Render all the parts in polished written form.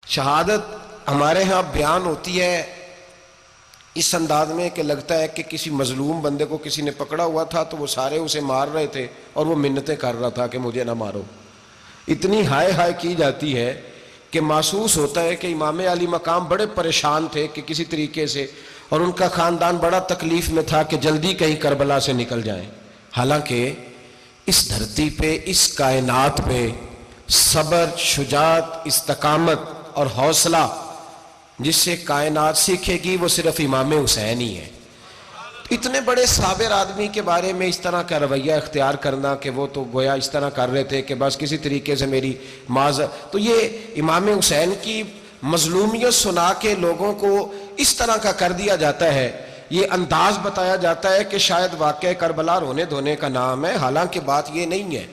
شہادت ہمارے ہاں بیان ہوتی ہے اس انداز میں کہ لگتا ہے کہ کسی مظلوم بندے کو کسی نے پکڑا ہوا تھا تو وہ سارے اسے مار رہے تھے اور وہ منتیں کر رہا تھا کہ مجھے نہ مارو. اتنی ہائے ہائے کی جاتی ہے کہ محسوس ہوتا ہے کہ امام علی مقام بڑے پریشان تھے کہ کسی طریقے سے، اور ان کا خاندان بڑا تکلیف میں تھا کہ جلدی کہیں کربلا سے نکل جائیں. حالانکہ اس دھرتی پہ، اس کائنات پہ صبر، شجاعت، استقامت اور حوصلہ جس سے کائنات سیکھے گی وہ صرف امام حسین ہی ہے. اتنے بڑے صابر آدمی کے بارے میں اس طرح کا رویہ اختیار کرنا کہ وہ تو گویا اس طرح کر رہے تھے کہ بس کسی طریقے سے میری تو یہ امام حسین کی مظلومیت سنا کے لوگوں کو اس طرح کا کر دیا جاتا ہے. یہ انداز بتایا جاتا ہے کہ شاید واقعہ کربلا رونے دھونے کا نام ہے، حالانکہ بات یہ نہیں ہے.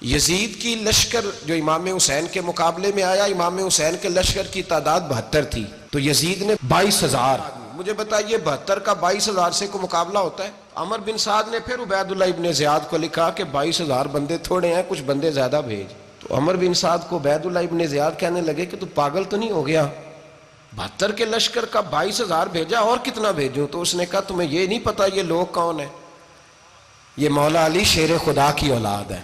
یزید کی لشکر جو امام حسین کے مقابلے میں آیا، امام حسین کے لشکر کی تعداد 72 تھی تو یزید نے 22,000. مجھے بتائیے 72 کا 22,000 سے کو مقابلہ ہوتا ہے؟ عمر بن سعد نے پھر عبید اللہ ابن زیاد کو لکھا کہ 22,000 بندے تھوڑے ہیں، کچھ بندے زیادہ بھیج. تو عمر بن سعد کو عبید اللہ ابن زیاد کہنے لگے کہ تو پاگل تو نہیں ہو گیا، 72 کے لشکر کا 22,000 بھیجا، اور کتنا بھیجوں؟ تو اس نے کہا تمہیں یہ نہیں پتا یہ لوگ کون ہیں؟ یہ مولا علی شیر خدا کی اولاد ہے.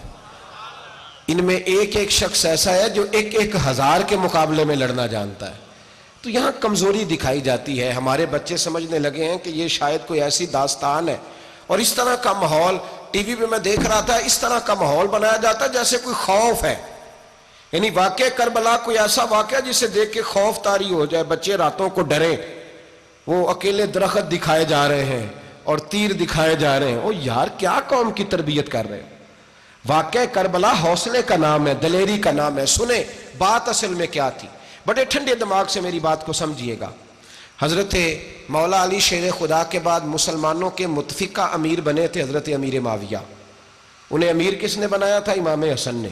ان میں ایک ایک شخص ایسا ہے جو 1,000 کے مقابلے میں لڑنا جانتا ہے. تو یہاں کمزوری دکھائی جاتی ہے. ہمارے بچے سمجھنے لگے ہیں کہ یہ شاید کوئی ایسی داستان ہے، اور اس طرح کا ماحول ٹی وی پہ میں دیکھ رہا تھا، اس طرح کا ماحول بنایا جاتا ہے جیسے کوئی خوف ہے. یعنی واقعہ کربلا کوئی ایسا واقعہ جسے دیکھ کے خوف طاری ہو جائے، بچے راتوں کو ڈریں. وہ اکیلے درخت دکھائے جا رہے ہیں اور تیر دکھائے جا رہے ہیں. او یار، کیا قوم کی تربیت کر رہے ہیں؟ واقعہ کربلا حوصلے کا نام ہے، دلیری کا نام ہے. سنیں بات اصل میں کیا تھی، بڑے ٹھنڈے دماغ سے میری بات کو سمجھیے گا. حضرت مولا علی شیر خدا کے بعد مسلمانوں کے متفقہ امیر بنے تھے حضرت امیر معاویہ. انہیں امیر کس نے بنایا تھا؟ امام حسن نے،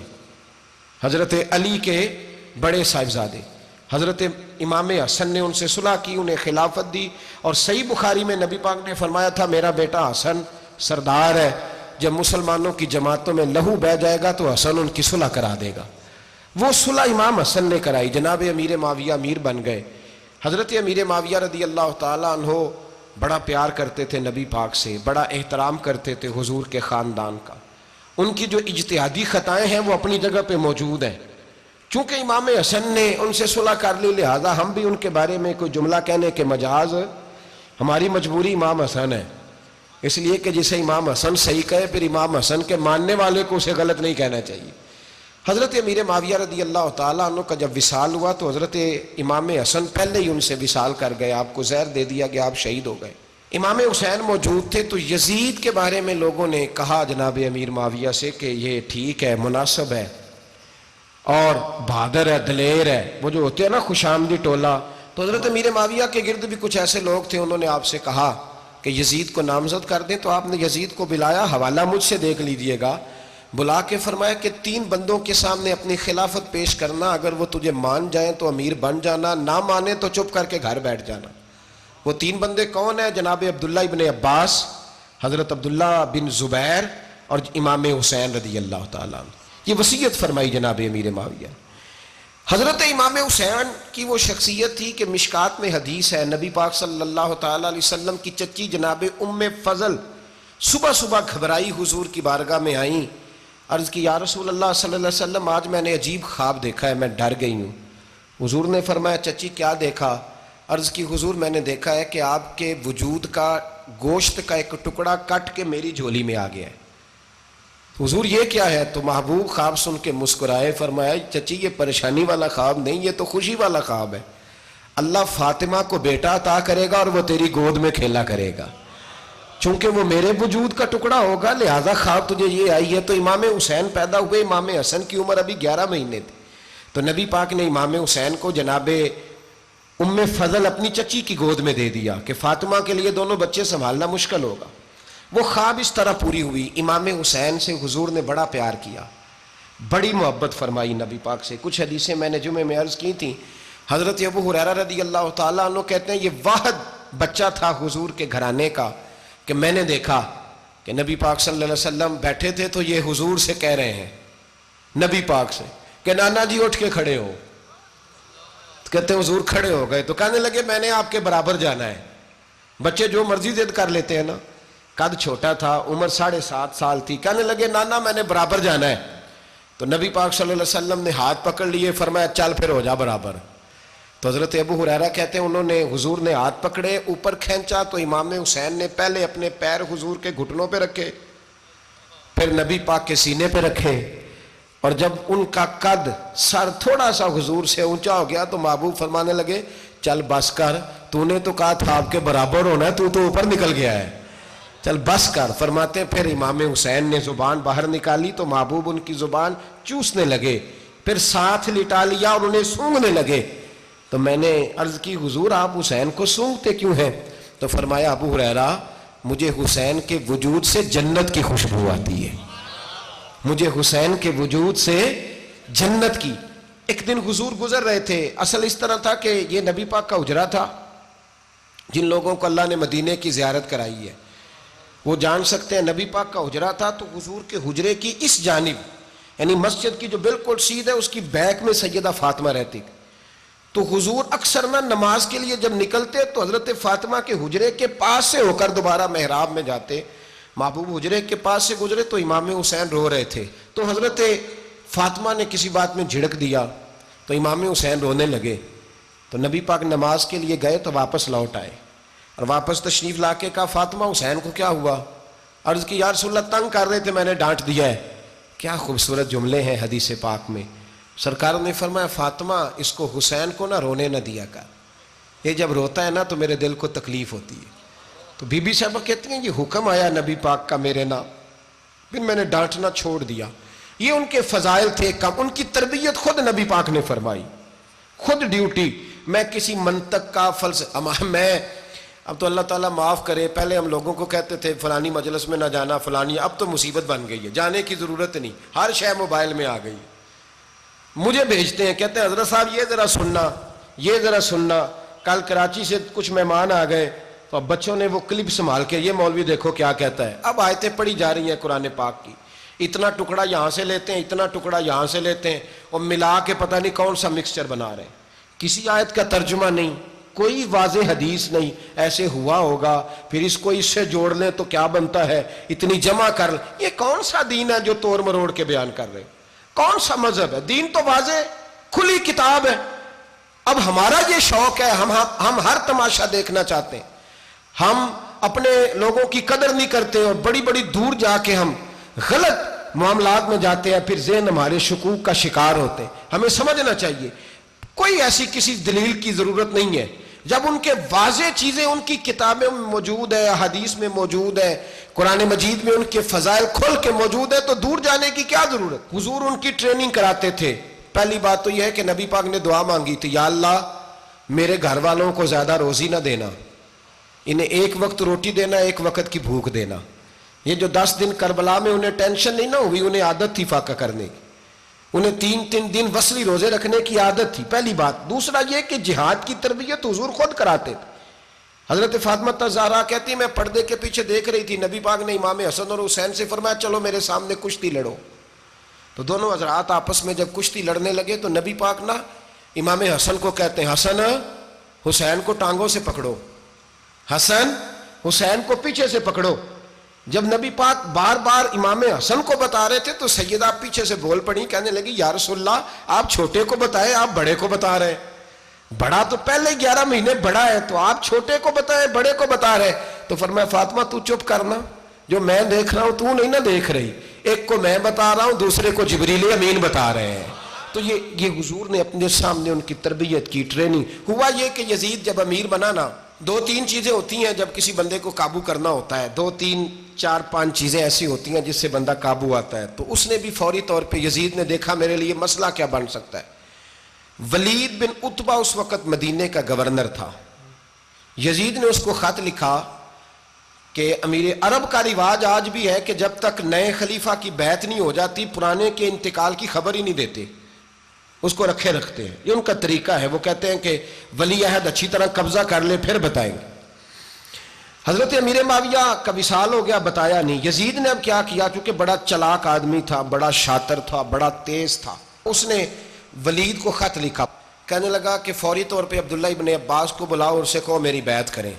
حضرت علی کے بڑے صاحبزادے. حضرت امام حسن نے ان سے صلح کی، انہیں خلافت دی، اور صحیح بخاری میں نبی پاک نے فرمایا تھا میرا بیٹا حسن سردار ہے، جب مسلمانوں کی جماعتوں میں لہو بہہ جائے گا تو حسن ان کی صلح کرا دے گا. وہ صلح امام حسن نے کرائی. جناب امیر معاویہ امیر بن گئے. حضرت امیر معاویہ رضی اللہ تعالیٰ عنہ بڑا پیار کرتے تھے نبی پاک سے، بڑا احترام کرتے تھے حضور کے خاندان کا. ان کی جو اجتہادی خطائیں ہیں وہ اپنی جگہ پہ موجود ہیں. چونکہ امام حسن نے ان سے صلح کر لی، لہذا ہم بھی ان کے بارے میں کوئی جملہ کہنے کے مجاز، ہماری مجبوری امام حسن ہے. اس لیے کہ جسے امام حسن صحیح کہے پھر امام حسن کے ماننے والے کو اسے غلط نہیں کہنا چاہیے. حضرت امیر معاویہ رضی اللہ تعالیٰ عنہ کا جب وصال ہوا تو حضرت امام حسن پہلے ہی ان سے وصال کر گئے، آپ کو زہر دے دیا گیا، آپ شہید ہو گئے. امام حسین موجود تھے تو یزید کے بارے میں لوگوں نے کہا جناب امیر معاویہ سے کہ یہ ٹھیک ہے، مناسب ہے اور بہادر ہے، دلیر ہے، وہ جو ہوتے ہیں نا خوش آمدی ٹولہ. تو حضرت امیر معاویہ کے گرد بھی کچھ ایسے لوگ تھے، انہوں نے آپ سے کہا کہ یزید کو نامزد کر دیں. تو آپ نے یزید کو بلایا، حوالہ مجھ سے دیکھ لیجئے گا، بلا کے فرمایا کہ 3 بندوں کے سامنے اپنی خلافت پیش کرنا، اگر وہ تجھے مان جائیں تو امیر بن جانا، نہ مانے تو چپ کر کے گھر بیٹھ جانا. وہ 3 بندے کون ہیں؟ جناب عبداللہ ابن عباس، حضرت عبداللہ بن زبیر اور امام حسین رضی اللہ تعالیٰ عنہ. یہ وصیت فرمائی جناب امیر معاویہ. حضرت امام حسین کی وہ شخصیت تھی کہ مشکات میں حدیث ہے، نبی پاک صلی اللہ تعالیٰ علیہ وسلم کی چچی جناب ام فضل صبح صبح گھبرائی حضور کی بارگاہ میں آئیں، عرض کی یا رسول اللہ صلی اللہ علیہ وسلم آج میں نے عجیب خواب دیکھا ہے، میں ڈر گئی ہوں. حضور نے فرمایا چچی کیا دیکھا؟ عرض کی حضور میں نے دیکھا ہے کہ آپ کے وجود کا گوشت کا ایک ٹکڑا کٹ کے میری جھولی میں آ گیا ہے. حضور یہ کیا ہے؟ تو محبوب خواب سن کے مسکرائے، فرمایا چچی یہ پریشانی والا خواب نہیں، یہ تو خوشی والا خواب ہے. اللہ فاطمہ کو بیٹا عطا کرے گا اور وہ تیری گود میں کھیلا کرے گا. چونکہ وہ میرے وجود کا ٹکڑا ہوگا لہذا خواب تجھے یہ آئی ہے. تو امام حسین پیدا ہوئے، امام حسن کی عمر ابھی 11 مہینے تھی. تو نبی پاک نے امام حسین کو جناب ام فضل اپنی چچی کی گود میں دے دیا کہ فاطمہ کے لیے دونوں بچے سنبھالنا مشکل ہوگا. وہ خواب اس طرح پوری ہوئی. امام حسین سے حضور نے بڑا پیار کیا، بڑی محبت فرمائی نبی پاک سے. کچھ حدیثیں میں نے جمعے میں عرض کی تھیں. حضرت ابو ہریرہ رضی اللہ تعالیٰ عنہ کہتے ہیں یہ واحد بچہ تھا حضور کے گھرانے کا کہ میں نے دیکھا کہ نبی پاک صلی اللہ علیہ وسلم بیٹھے تھے تو یہ حضور سے کہہ رہے ہیں، نبی پاک سے، کہ نانا جی اٹھ کے کھڑے ہو. کہتے ہیں حضور کھڑے ہو گئے تو کہنے لگے میں نے آپ کے برابر جانا ہے. بچے جو مرضی ضد کر لیتے ہیں نا. قد چھوٹا تھا, عمر 7.5 سال تھی. کہنے لگے نانا میں نے برابر جانا ہے. تو نبی پاک صلی اللہ علیہ وسلم نے ہاتھ پکڑ لیے, فرمایا چل پھر ہو جا برابر. تو حضرت ابو ہریرہ کہتے ہیں انہوں نے, حضور نے ہاتھ پکڑے, اوپر کھینچا تو امام حسین نے پہلے اپنے پیر حضور کے گھٹنوں پہ رکھے, پھر نبی پاک کے سینے پہ رکھے, اور جب ان کا قد سر تھوڑا سا حضور سے اونچا ہو گیا تو محبوب فرمانے لگے چل بس کر, تو نے تو کہا تھا آپ کے برابر ہونا ہے, تو اوپر نکل گیا ہے, چل بس کر. فرماتے ہیں پھر امام حسین نے زبان باہر نکالی تو محبوب ان کی زبان چوسنے لگے, پھر ساتھ لٹا لیا اور انہیں سونگھنے لگے. تو میں نے عرض کی حضور آپ حسین کو سونگھتے کیوں ہیں؟ تو فرمایا ابو ہریرہ مجھے حسین کے وجود سے جنت کی خوشبو آتی ہے, مجھے حسین کے وجود سے جنت کی. ایک دن حضور گزر رہے تھے, اصل اس طرح تھا کہ یہ نبی پاک کا حجرہ تھا. جن لوگوں کو اللہ نے مدینے کی زیارت کرائی ہے وہ جان سکتے ہیں, نبی پاک کا حجرہ تھا. تو حضور کے حجرے کی اس جانب یعنی مسجد کی جو بالکل سیدھ ہے اس کی بیک میں سیدہ فاطمہ رہتی. تو حضور اکثر نہ نماز کے لیے جب نکلتے تو حضرت فاطمہ کے حجرے کے پاس سے ہو کر دوبارہ محراب میں جاتے. محبوب حجرے کے پاس سے گزرے تو امام حسین رو رہے تھے, تو حضرت فاطمہ نے کسی بات میں جھڑک دیا تو امام حسین رونے لگے. تو نبی پاک نماز کے لیے گئے تو واپس لوٹ آئے, اور واپس تشریف لا کے کہا فاطمہ حسین کو کیا ہوا؟ عرض کی یا رسول اللہ تنگ کر رہے تھے میں نے ڈانٹ دیا ہے. کیا خوبصورت جملے ہیں حدیث پاک میں. سرکار نے فرمایا فاطمہ اس کو حسین کو نہ رونے نہ دیا کر, یہ جب روتا ہے نا تو میرے دل کو تکلیف ہوتی ہے. تو بی بی صاحبہ کہتی ہیں یہ حکم آیا نبی پاک کا میرے نام, پھر میں نے ڈانٹنا چھوڑ دیا. یہ ان کے فضائل تھے کم, ان کی تربیت خود نبی پاک نے فرمائی, خود ڈیوٹی. میں کسی منطق کا فلسفہ میں اب تو اللہ تعالیٰ معاف کرے, پہلے ہم لوگوں کو کہتے تھے فلانی مجلس میں نہ جانا فلانی, اب تو مصیبت بن گئی ہے, جانے کی ضرورت نہیں, ہر شے موبائل میں آ گئی. مجھے بھیجتے ہیں کہتے ہیں حضرت صاحب یہ ذرا سننا, یہ ذرا سننا. کل کراچی سے کچھ مہمان آ گئے تو اب بچوں نے وہ کلپ سنبھال کے, یہ مولوی دیکھو کیا کہتا ہے. اب آیتیں پڑھی جا رہی ہیں قرآن پاک کی, اتنا ٹکڑا یہاں سے لیتے ہیں, اتنا ٹکڑا یہاں سے لیتے ہیں, اور ملا کے پتہ نہیں کون سا مکسچر بنا رہے ہیں. کسی آیت کا ترجمہ نہیں, کوئی واضح حدیث نہیں, ایسے ہوا ہوگا پھر اس کو اس سے جوڑ لیں تو کیا بنتا ہے, اتنی جمع کر لیں. یہ کون سا دین ہے جو توڑ مروڑ کے بیان کر رہے ہیں؟ کون سا مذہب ہے؟ دین تو واضح کھلی کتاب ہے. اب ہمارا یہ شوق ہے, ہم ہر تماشا دیکھنا چاہتے ہیں, ہم اپنے لوگوں کی قدر نہیں کرتے اور بڑی بڑی دور جا کے ہم غلط معاملات میں جاتے ہیں, پھر ذہن ہمارے شکوک کا شکار ہوتے ہیں. ہمیں سمجھنا چاہیے کوئی ایسی کسی دلیل کی ضرورت نہیں ہے. جب ان کے واضح چیزیں ان کی کتابیں میں موجود ہے, حدیث میں موجود ہے, قرآن مجید میں ان کے فضائل کھل کے موجود ہے, تو دور جانے کی کیا ضرورت. حضور ان کی ٹریننگ کراتے تھے. پہلی بات تو یہ ہے کہ نبی پاک نے دعا مانگی تھی, یا اللہ میرے گھر والوں کو زیادہ روزی نہ دینا, انہیں ایک وقت روٹی دینا, ایک وقت کی بھوک دینا. یہ جو 10 دن کربلا میں انہیں ٹینشن نہیں نہ ہوئی, انہیں عادت تھی فاقہ کرنے کی, انہیں 3 دن وصلی روزے رکھنے کی عادت تھی. پہلی بات. دوسرا یہ کہ جہاد کی تربیت حضور خود کراتے تھے. حضرت فاطمہ زہرا کہتی میں پردے کے پیچھے دیکھ رہی تھی, نبی پاک نے امام حسن اور حسین سے فرمایا چلو میرے سامنے کشتی لڑو. تو دونوں حضرات آپس میں جب کشتی لڑنے لگے تو نبی پاک نا امام حسن کو کہتے ہیں حسن حسین کو ٹانگوں سے پکڑو, حسن حسین کو پیچھے سے پکڑو. جب نبی پاک بار بار امام حسن کو بتا رہے تھے تو سیدہ پیچھے سے بول پڑی, کہنے لگی یا رسول اللہ آپ چھوٹے کو بتائیں, آپ بڑے کو بتا رہے ہیں. بڑا تو پہلے 11 مہینے بڑا ہے, تو آپ چھوٹے کو بتائیں بڑے کو بتا رہے. تو فرمایا فاطمہ تو چپ کرنا, جو میں دیکھ رہا ہوں تو نہیں نہ دیکھ رہی, ایک کو میں بتا رہا ہوں دوسرے کو جبریل امین بتا رہے ہیں. تو یہ حضور نے اپنے سامنے ان کی تربیت کی, ٹریننگ. ہوا یہ کہ یزید جب امیر بنا نا, 2-3 چیزیں ہوتی ہیں جب کسی بندے کو قابو کرنا ہوتا ہے, 2-3-4-5 چیزیں ایسی ہوتی ہیں جس سے بندہ قابو آتا ہے. تو اس نے بھی فوری طور پہ یزید نے دیکھا میرے لیے مسئلہ کیا بن سکتا ہے. ولید بن عتبہ اس وقت مدینے کا گورنر تھا. یزید نے اس کو خط لکھا کہ امیر عرب کا رواج آج بھی ہے کہ جب تک نئے خلیفہ کی بیعت نہیں ہو جاتی پرانے کے انتقال کی خبر ہی نہیں دیتے, اس کو رکھے رکھتے ہیں. یہ ان کا طریقہ ہے. وہ کہتے ہیں کہ ولی عہد اچھی طرح قبضہ کر لے پھر بتائیں گے. حضرت امیر معاویہ کا وصال ہو گیا, بتایا نہیں. یزید نے اب کیا کیا, چونکہ بڑا چلاک آدمی تھا, بڑا شاطر تھا, بڑا تیز تھا, اس نے ولید کو خط لکھا کہنے لگا کہ فوری طور پہ عبداللہ ابن عباس کو بلاؤ اور اسے کہو میری بیعت کریں۔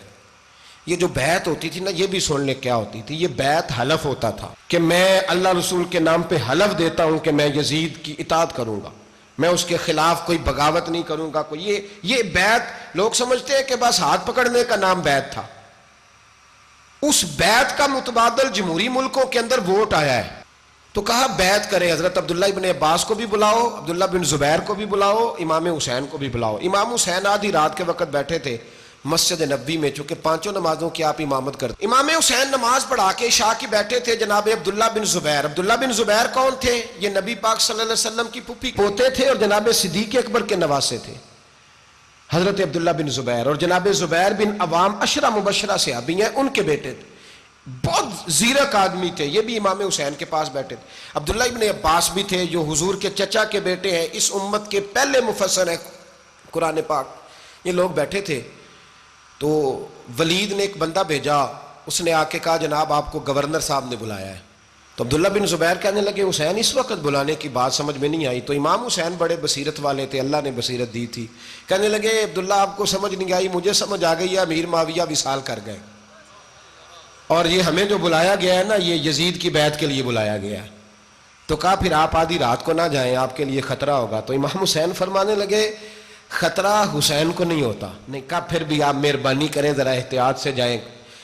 یہ جو بیعت ہوتی تھی نا، یہ بھی سن لے کیا ہوتی تھی، یہ بیعت حلف ہوتا تھا کہ میں اللہ رسول کے نام پہ حلف دیتا ہوں کہ میں یزید کی اطاعت کروں گا، میں اس کے خلاف کوئی بغاوت نہیں کروں گا۔ کوئی یہ بیعت لوگ سمجھتے ہیں کہ بس ہاتھ پکڑنے کا نام بیعت تھا، اس بیعت کا متبادل جمہوری ملکوں کے اندر ووٹ آیا ہے۔ تو کہا بیعت کرے، حضرت عبداللہ ابن عباس کو بھی بلاؤ، عبداللہ بن زبیر کو بھی بلاؤ، امام حسین کو بھی بلاؤ۔ امام حسین آدھی رات کے وقت بیٹھے تھے مسجد نبوی میں، چونکہ پانچوں نمازوں کی آپ امامت کرتے۔ امام حسین نماز پڑھا کے عشاء کی بیٹھے تھے، جناب عبداللہ بن زبیر۔ عبداللہ بن زبیر کون تھے؟ یہ نبی پاک صلی اللہ علیہ وسلم کی پھوپھی پوتے تھے اور جناب صدیق اکبر کے نواسے تھے، حضرت عبداللہ بن زبیر۔ اور جناب زبیر بن عوام عشرہ مبشرہ صحابی ہیں، ان کے بیٹے تھے، بہت زیرک آدمی تھے، یہ بھی امام حسین کے پاس بیٹھے تھے۔ عبداللہ ابن عباس بھی تھے جو حضور کے چچا کے بیٹے ہیں، اس امت کے پہلے مفسر ہیں قرآن پاک۔ یہ لوگ بیٹھے تھے تو ولید نے ایک بندہ بھیجا، اس نے آ کے کہا جناب آپ کو گورنر صاحب نے بلایا ہے۔ تو عبداللہ بن زبیر کہنے لگے حسین اس وقت بلانے کی بات سمجھ میں نہیں آئی۔ تو امام حسین بڑے بصیرت والے تھے، اللہ نے بصیرت دی تھی، کہنے لگے عبداللہ آپ کو سمجھ نہیں آئی، مجھے سمجھ آ گئی ہے، امیر معاویہ وصال کر گئے اور یہ ہمیں جو بلایا گیا ہے نا، یہ یزید کی بیعت کے لیے بلایا گیا ہے۔ تو کہا پھر آپ آدھی رات کو نہ جائیں، آپ کے لیے خطرہ ہوگا۔ تو امام حسین فرمانے لگے خطرہ حسین کو نہیں ہوتا۔ نہیں، کہا پھر بھی آپ مہربانی کریں ذرا احتیاط سے جائیں۔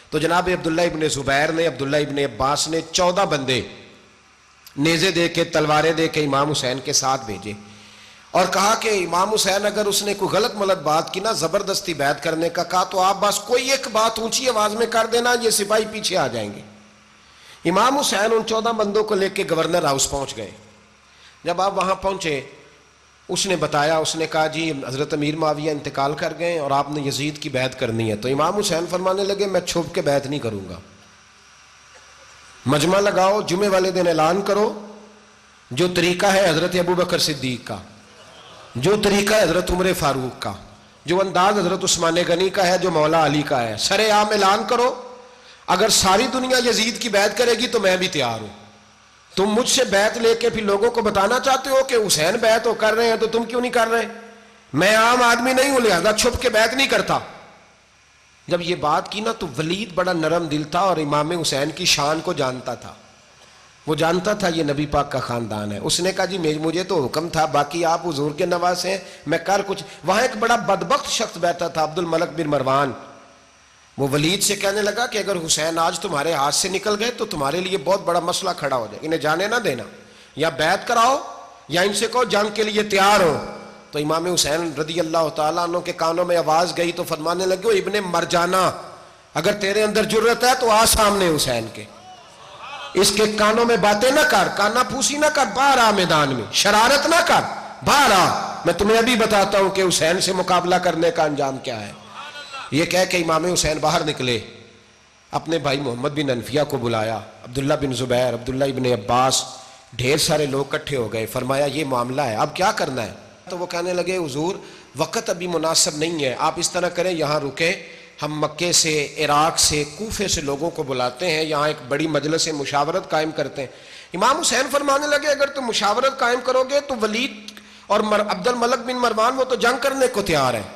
تو جناب عبداللہ ابن زبیر نے، عبداللہ ابن عباس نے 14 بندے نیزے دے کے، تلواریں دے کے امام حسین کے ساتھ بھیجے اور کہا کہ امام حسین اگر اس نے کوئی غلط ملت بات کی نا، زبردستی بیعت کرنے کا کہا، تو آپ بس کوئی ایک بات اونچی آواز میں کر دینا، یہ سپاہی پیچھے آ جائیں گے۔ امام حسین ان 14 بندوں کو لے کے گورنر ہاؤس پہنچ گئے۔ جب آپ وہاں پہنچے، اس نے بتایا، اس نے کہا جی حضرت امیر معاویہ انتقال کر گئے اور آپ نے یزید کی بیعت کرنی ہے۔ تو امام حسین فرمانے لگے میں چھپ کے بیعت نہیں کروں گا، مجمع لگاؤ، جمعے والے دن اعلان کرو، جو طریقہ ہے حضرت ابو بکر صدیق کا، جو طریقہ ہے حضرت عمر فاروق کا، جو انداز حضرت عثمان غنی کا ہے، جو مولا علی کا ہے، سر عام اعلان کرو، اگر ساری دنیا یزید کی بیعت کرے گی تو میں بھی تیار ہوں۔ تم مجھ سے بیعت لے کے پھر لوگوں کو بتانا چاہتے ہو کہ حسین بیعت ہو کر رہے ہیں تو تم کیوں نہیں کر رہے؟ میں عام آدمی نہیں ہوں، لہذا چھپ کے بیعت نہیں کرتا۔ جب یہ بات کی نا تو ولید بڑا نرم دل تھا اور امام حسین کی شان کو جانتا تھا، وہ جانتا تھا یہ نبی پاک کا خاندان ہے۔ اس نے کہا جی مجھے تو حکم تھا، باقی آپ حضور کے نواز ہیں، میں کر کچھ۔ وہاں ایک بڑا بدبخت شخص بیٹھا تھا، عبد الملک بن مروان، وہ ولید سے کہنے لگا کہ اگر حسین آج تمہارے ہاتھ سے نکل گئے تو تمہارے لیے بہت بڑا مسئلہ کھڑا ہو جائے، انہیں جانے نہ دینا، یا بیعت کراؤ یا ان سے کہو جنگ کے لیے تیار ہو۔ تو امام حسین رضی اللہ تعالیٰ عنہ کے کانوں میں آواز گئی تو فرمانے لگے ابن مرجانہ، اگر تیرے اندر جرت ہے تو آ سامنے حسین کے، اس کے کانوں میں باتیں نہ کر، کانا پھوسی نہ کر، باہر آ میدان میں، شرارت نہ کر، باہر آ، میں تمہیں ابھی بتاتا ہوں کہ حسین سے مقابلہ کرنے کا انجام کیا ہے۔ یہ کہہ کہ امام حسین باہر نکلے، اپنے بھائی محمد بن انفیہ کو بلایا، عبداللہ بن زبیر، عبداللہ ابن عباس، ڈھیر سارے لوگ اکٹھے ہو گئے۔ فرمایا یہ معاملہ ہے، اب کیا کرنا ہے؟ تو وہ کہنے لگے حضور وقت ابھی مناسب نہیں ہے، آپ اس طرح کریں یہاں رکیں، ہم مکے سے، عراق سے، کوفے سے لوگوں کو بلاتے ہیں، یہاں ایک بڑی مجلس مشاورت قائم کرتے ہیں۔ امام حسین فرمانے لگے اگر تم مشاورت قائم کرو گے تو ولید اور عبد الملک بن مروان وہ تو جنگ کرنے کو تیار ہیں،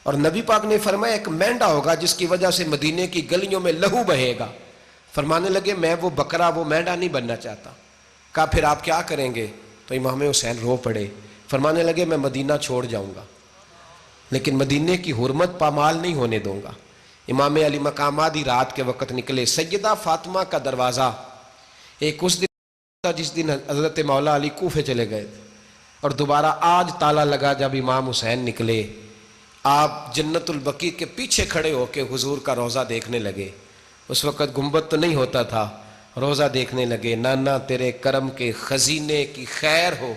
اور نبی پاک نے فرمایا ایک مینڈا ہوگا جس کی وجہ سے مدینے کی گلیوں میں لہو بہے گا۔ فرمانے لگے میں وہ بکرا، وہ مینڈا نہیں بننا چاہتا۔ کہا پھر آپ کیا کریں گے؟ تو امام حسین رو پڑے، فرمانے لگے میں مدینہ چھوڑ جاؤں گا لیکن مدینے کی حرمت پامال نہیں ہونے دوں گا۔ امام علی مقام آدھی رات کے وقت نکلے، سیدہ فاطمہ کا دروازہ ایک اس دن تھا جس دن حضرت مولا علی کوفے چلے گئے تھے، اور دوبارہ آج تالا لگا جب امام حسین نکلے۔ آپ جنت البقیع کے پیچھے کھڑے ہو کے حضور کا روضہ دیکھنے لگے، اس وقت گنبد تو نہیں ہوتا تھا، روضہ دیکھنے لگے۔ نانا تیرے کرم کے خزینے کی خیر ہو،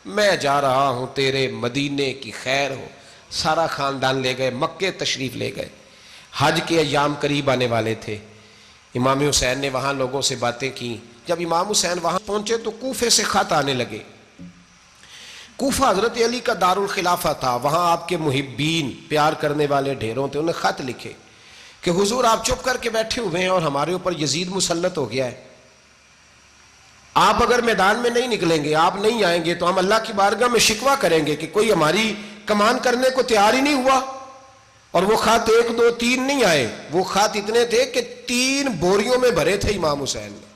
میں جا رہا ہوں تیرے مدینے کی خیر ہو۔ سارا خاندان لے گئے، مکے تشریف لے گئے، حج کے ایام قریب آنے والے تھے۔ امام حسین نے وہاں لوگوں سے باتیں کی۔ جب امام حسین وہاں پہنچے تو کوفے سے خط آنے لگے۔ کوفہ حضرت علی کا دارالخلافہ تھا، وہاں آپ کے محبین، پیار کرنے والے ڈھیروں تھے، انہیں خط لکھے کہ حضور آپ چپ کر کے بیٹھے ہوئے ہیں اور ہمارے اوپر یزید مسلط ہو گیا ہے، آپ اگر میدان میں نہیں نکلیں گے، آپ نہیں آئیں گے تو ہم اللہ کی بارگاہ میں شکوہ کریں گے کہ کوئی ہماری کمان کرنے کو تیار ہی نہیں ہوا. اور وہ خط 1 2 3 نہیں آئے, وہ خط اتنے تھے کہ 3 بوریوں میں بھرے تھے امام حسین نے,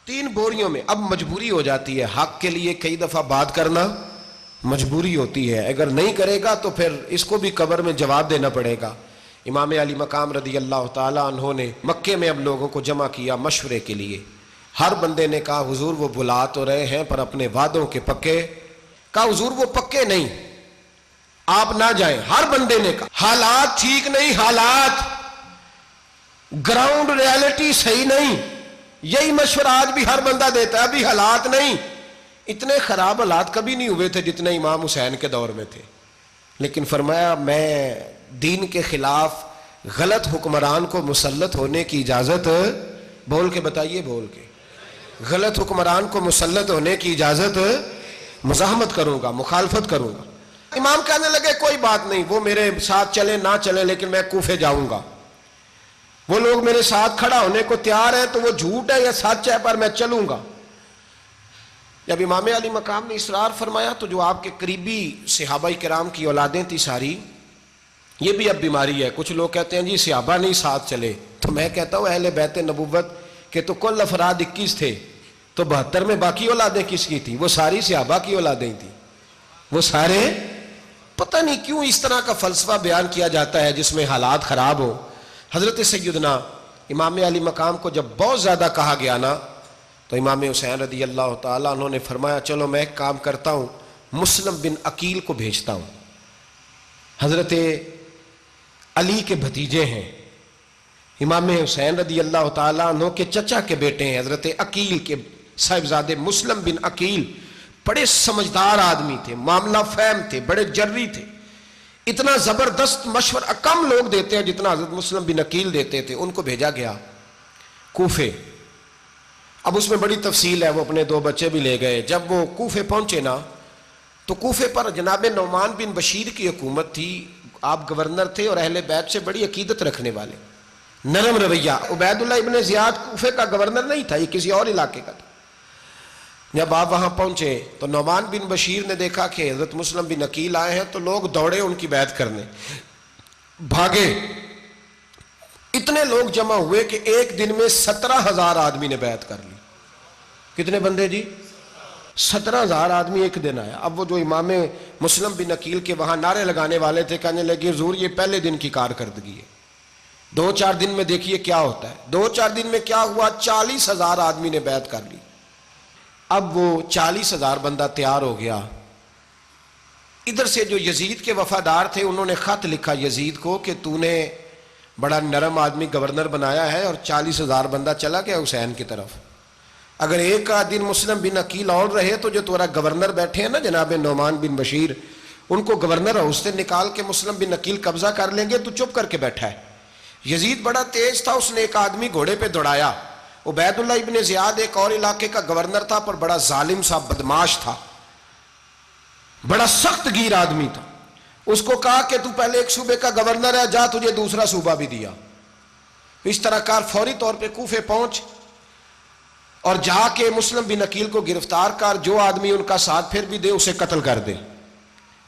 3 بوریوں میں. اب مجبوری ہو جاتی ہے, حق کے لیے کئی دفعہ بات کرنا مجبوری ہوتی ہے, اگر نہیں کرے گا تو پھر اس کو بھی قبر میں جواب دینا پڑے گا. امام علی مقام رضی اللہ تعالیٰ عنہ نے مکے میں اب لوگوں کو جمع کیا مشورے کے لیے. ہر بندے نے کہا حضور وہ بلا تو رہے ہیں پر اپنے وعدوں کے پکے. کہا حضور وہ پکے نہیں, آپ نہ جائیں. ہر بندے نے کہا حالات ٹھیک نہیں, حالات گراؤنڈ ریالٹی صحیح نہیں. یہی مشورہ آج بھی ہر بندہ دیتا ہے, ابھی حالات نہیں. اتنے خراب حالات کبھی نہیں ہوئے تھے جتنے امام حسین کے دور میں تھے. لیکن فرمایا میں دین کے خلاف غلط حکمران کو مسلط ہونے کی اجازت, بول کے بتائیے, بول کے, غلط حکمران کو مسلط ہونے کی اجازت, مزاحمت کروں گا, مخالفت کروں گا. امام کہنے لگے کوئی بات نہیں, وہ میرے ساتھ چلے نہ چلے لیکن میں کوفے جاؤں گا. وہ لوگ میرے ساتھ کھڑا ہونے کو تیار ہے تو وہ جھوٹ ہے یا سچ ہے پر میں چلوں گا. جب امام علی مقام نے اصرار فرمایا تو جو آپ کے قریبی صحابہ کرام کی اولادیں تھی ساری, یہ بھی اب بیماری ہے. کچھ لوگ کہتے ہیں جی صحابہ نہیں ساتھ چلے, تو میں کہتا ہوں اہل بیت نبوت کے تو کل افراد 21 تھے, تو 72 میں باقی اولادیں کس کی تھیں؟ وہ ساری صحابہ کی اولادیں تھیں. وہ سارے, پتہ نہیں کیوں اس طرح کا فلسفہ بیان کیا جاتا ہے جس میں حالات خراب ہو. حضرت سیدنا امام علی مقام کو جب بہت زیادہ کہا گیا نا, تو امام حسین رضی اللہ تعالیٰ انہوں نے فرمایا چلو میں ایک کام کرتا ہوں, مسلم بن عقیل کو بھیجتا ہوں. حضرت علی کے بھتیجے ہیں, امام حسین رضی اللہ تعالیٰ عنہ کے چچا کے بیٹے ہیں, حضرت عقیل کے صاحبزادے مسلم بن عقیل. بڑے سمجھدار آدمی تھے, معاملہ فہم تھے, بڑے جری تھے. اتنا زبردست مشورہ کم لوگ دیتے ہیں جتنا حضرت مسلم بن عقیل دیتے تھے. ان کو بھیجا گیا کوفے. اب اس میں بڑی تفصیل ہے, وہ اپنے 2 بچے بھی لے گئے. جب وہ کوفے پہنچے نا, تو کوفے پر جناب نعمان بن بشیر کی حکومت تھی. آپ گورنر تھے اور اہل بیت سے بڑی عقیدت رکھنے والے, نرم رویہ. عبید اللہ ابن زیاد کوفے کا گورنر نہیں تھا, یہ کسی اور علاقے کا تھا. جب آپ وہاں پہنچے تو نعمان بن بشیر نے دیکھا کہ حضرت مسلم بن عقیل آئے ہیں, تو لوگ دوڑے ان کی بیعت کرنے, بھاگے. اتنے لوگ جمع ہوئے کہ ایک دن میں 17,000 آدمی نے بیعت کر لی. کتنے بندے جی؟ 17,000 آدمی ایک دن آیا. اب وہ جو امام مسلم بن عقیل کے وہاں نعرے لگانے والے تھے, کہنے لگے حضور یہ پہلے دن کی کارکردگی ہے, 2-4 دن میں دیکھیے کیا ہوتا ہے. 2-4 دن میں کیا ہوا, 40,000 آدمی نے بیعت کر لی. اب وہ 40,000 بندہ تیار ہو گیا. ادھر سے جو یزید کے وفادار تھے انہوں نے خط لکھا یزید کو کہ تو نے بڑا نرم آدمی گورنر بنایا ہے اور 40,000 بندہ چلا گیا حسین کی طرف. اگر ایک دن مسلم بن عقیل اور رہے تو جو تمہارا گورنر بیٹھے ہیں نا جناب نعمان بن بشیر, ان کو گورنر ہاؤس سے نکال کے مسلم بن عقیل قبضہ کر لیں گے. تو چپ کر کے بیٹھا ہے. یزید بڑا تیز تھا, اس نے ایک آدمی گھوڑے پہ دوڑایا. عبید اللہ ابن زیاد ایک اور علاقے کا گورنر تھا, پر بڑا ظالم سا بدماش تھا, بڑا سخت گیر آدمی تھا. اس کو کہا کہ تو پہلے ایک صوبے کا گورنر ہے, جا تجھے دوسرا صوبہ بھی دیا. اس طرح کار فوری طور پہ کوفے پہنچ اور جا کے مسلم بن عقیل کو گرفتار کر, جو آدمی ان کا ساتھ پھر بھی دے اسے قتل کر دے.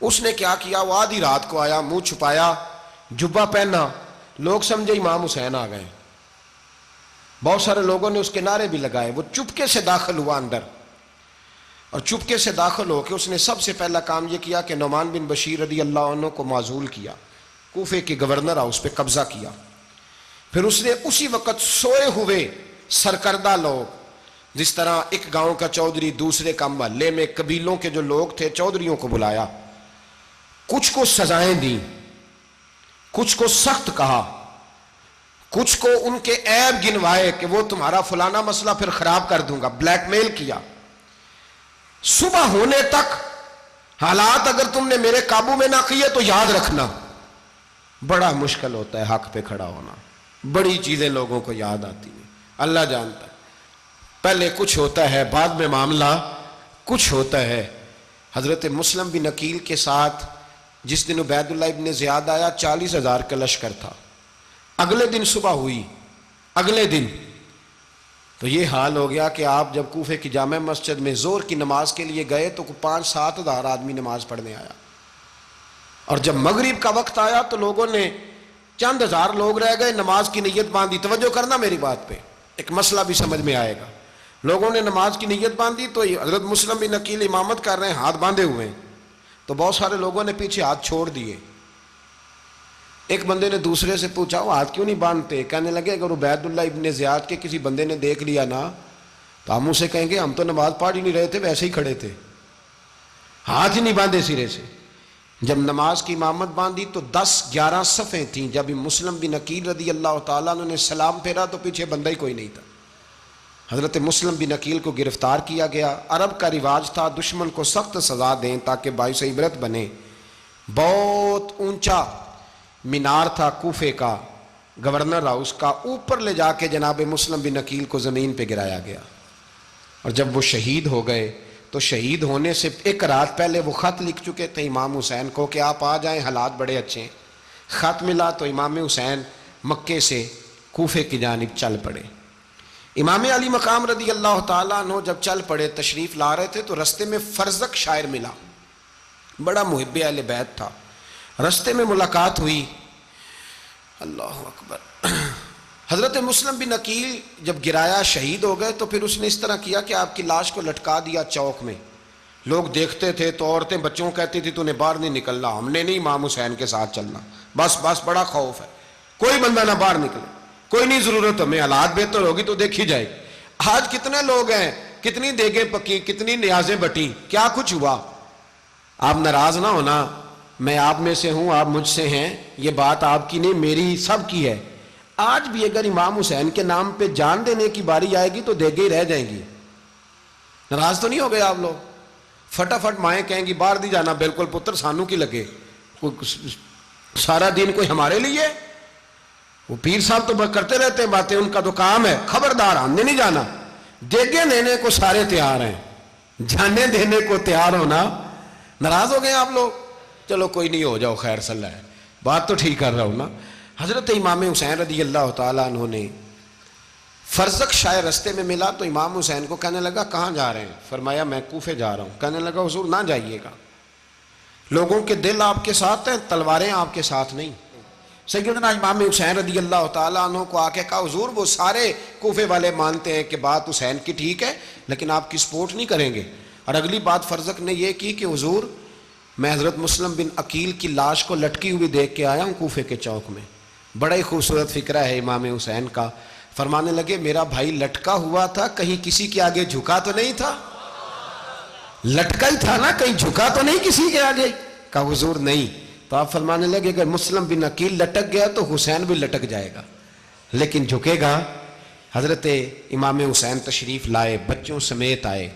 اس نے کیا کیا, وہ آدھی رات کو آیا, منہ چھپایا, جبہ پہنا, لوگ سمجھے امام حسین آ گئے. بہت سارے لوگوں نے اس کے نعرے بھی لگائے. وہ چپکے سے داخل ہوا اندر, اور چپکے سے داخل ہو کے اس نے سب سے پہلا کام یہ کیا کہ نعمان بن بشیر رضی اللہ عنہ کو معزول کیا, کوفے کے گورنر اس پہ قبضہ کیا. پھر اس نے اسی وقت سوئے ہوئے سرکردہ لوگ, جس طرح ایک گاؤں کا چودھری دوسرے کا محلے میں قبیلوں کے جو لوگ تھے چودھریوں کو بلایا, کچھ کو سزائیں دیں, کچھ کو سخت کہا, کچھ کو ان کے عیب گنوائے کہ وہ تمہارا فلانا مسئلہ پھر خراب کر دوں گا, بلیک میل کیا. صبح ہونے تک حالات اگر تم نے میرے قابو میں نہ کیے تو یاد رکھنا بڑا مشکل ہوتا ہے حق پہ کھڑا ہونا. بڑی چیزیں لوگوں کو یاد آتی ہیں, اللہ جانتا ہے. پہلے کچھ ہوتا ہے, بعد میں معاملہ کچھ ہوتا ہے. حضرت مسلم بن عقیل کے ساتھ جس دن عبید اللہ ابن زیاد آیا 40,000 کا لشکر تھا. اگلے دن صبح ہوئی, اگلے دن تو یہ حال ہو گیا کہ آپ جب کوفے کی جامع مسجد میں زور کی نماز کے لیے گئے تو 5-7 ہزار آدمی نماز پڑھنے آیا. اور جب مغرب کا وقت آیا تو لوگوں نے چند ہزار لوگ رہ گئے, نماز کی نیت باندھی. توجہ کرنا میری بات پہ, ایک مسئلہ بھی سمجھ میں آئے گا. لوگوں نے نماز کی نیت باندھی تو حضرت مسلم بن عقیل امامت کر رہے ہیں, ہاتھ باندھے ہوئے ہیں, تو بہت سارے لوگوں نے پیچھے ہاتھ چھوڑ دیے. ایک بندے نے دوسرے سے پوچھا وہ ہاتھ کیوں نہیں باندھتے؟ کہنے لگے اگر عبید اللہ ابن زیاد کے کسی بندے نے دیکھ لیا نا تو ہم اسے کہیں گے ہم تو نماز پڑھ ہی نہیں رہے تھے, ویسے ہی کھڑے تھے, ہاتھ ہی نہیں باندھے سرے سے. جب نماز کی امامت باندھی تو 10-11 صفیں تھیں. جب مسلم بن عقیل رضی اللہ تعالیٰ عنہ نے سلام پھیرا تو پیچھے بندہ ہی کوئی نہیں تھا. حضرت مسلم بن عقیل کو گرفتار کیا گیا. عرب کا رواج تھا دشمن کو سخت سزا دیں تاکہ باعث عبرت بنے. بہت اونچا مینار تھا کوفے کا, گورنر ہاؤس کا, اوپر لے جا کے جناب مسلم بن عقیل کو زمین پہ گرایا گیا. اور جب وہ شہید ہو گئے تو شہید ہونے سے ایک رات پہلے وہ خط لکھ چکے تھے امام حسین کو کہ آپ آ جائیں, حالات بڑے اچھے ہیں. خط ملا تو امام حسین مکے سے کوفے کی جانب چل پڑے. امام علی مقام رضی اللہ تعالیٰ عنہ جب چل پڑے, تشریف لا رہے تھے تو رستے میں فرزق شاعر ملا, بڑا محب اہل بیت تھا. رستے میں ملاقات ہوئی, اللہ اکبر. حضرت مسلم بن عقیل جب گرایا شہید ہو گئے تو پھر اس نے اس طرح کیا کہ آپ کی لاش کو لٹکا دیا چوک میں. لوگ دیکھتے تھے تو عورتیں بچوں کہتی تھی تو نے باہر نہیں نکلنا, ہم نے نہیں امام حسین کے ساتھ چلنا, بس بڑا خوف ہے, کوئی بندہ نہ باہر نکلے, کوئی نہیں ضرورت ہمیں, حالات بہتر ہوگی تو دیکھی جائے گی. آج کتنے لوگ ہیں, کتنی دیگیں پکی, کتنی نیازیں بٹی, کیا کچھ ہوا. آپ ناراض نہ ہونا, میں آپ میں سے ہوں, آپ مجھ سے ہیں, یہ بات آپ کی نہیں میری سب کی ہے. آج بھی اگر امام حسین کے نام پہ جان دینے کی باری آئے گی تو دیگیں ہی رہ جائیں گی. ناراض تو نہیں ہو گئے آپ لوگ؟ فٹافٹ مائیں کہیں گی باہر نہیں جانا, بالکل پتر سانو کی لگے, سارا دن کوئی ہمارے لیے. وہ پیر صاحب تو کرتے رہتے ہیں باتیں, ان کا تو کام ہے, خبردار ہم نے نہیں جانا. دیگیں دینے کو سارے تیار ہیں, جانے دینے کو تیار ہونا. ناراض ہو گئے آپ لوگ؟ چلو کوئی نہیں, ہو جاؤ, خیر صلی اللہ ہے, بات تو ٹھیک کر رہا ہوں نا. حضرت امام حسین رضی اللہ تعالیٰ عنہ نے فرزق شاعر رستے میں ملا تو امام حسین کو کہنے لگا کہاں جا رہے ہیں؟ فرمایا میں کوفے جا رہا ہوں. کہنے لگا حضور نہ جائیے گا, لوگوں کے دل آپ کے ساتھ ہیں, تلواریں آپ کے ساتھ نہیں. سیدنا امام حسین رضی اللہ تعالیٰ عنہ کو آ کے کہا حضور وہ سارے کوفے والے مانتے ہیں کہ بات حسین کی ٹھیک ہے لیکن آپ کی سپورٹ نہیں کریں گے. اور اگلی بات فرزق نے یہ کی کہ حضور میں حضرت مسلم بن عقیل کی لاش کو لٹکی ہوئی دیکھ کے آیا ہوں کوفے کے چوک میں. بڑا ہی خوبصورت فکرہ ہے امام حسین کا. فرمانے لگے میرا بھائی لٹکا ہوا تھا, کہیں کسی کے آگے جھکا تو نہیں تھا؟ لٹکا ہی تھا نا, کہیں جھکا تو نہیں کسی کے آگے؟ کہا حضور نہیں. تو آپ فرمانے لگے اگر مسلم بن عقیل لٹک گیا تو حسین بھی لٹک جائے گا, لیکن جھکے گا. حضرت امام حسین تشریف لائے, بچوں سمیت آئے.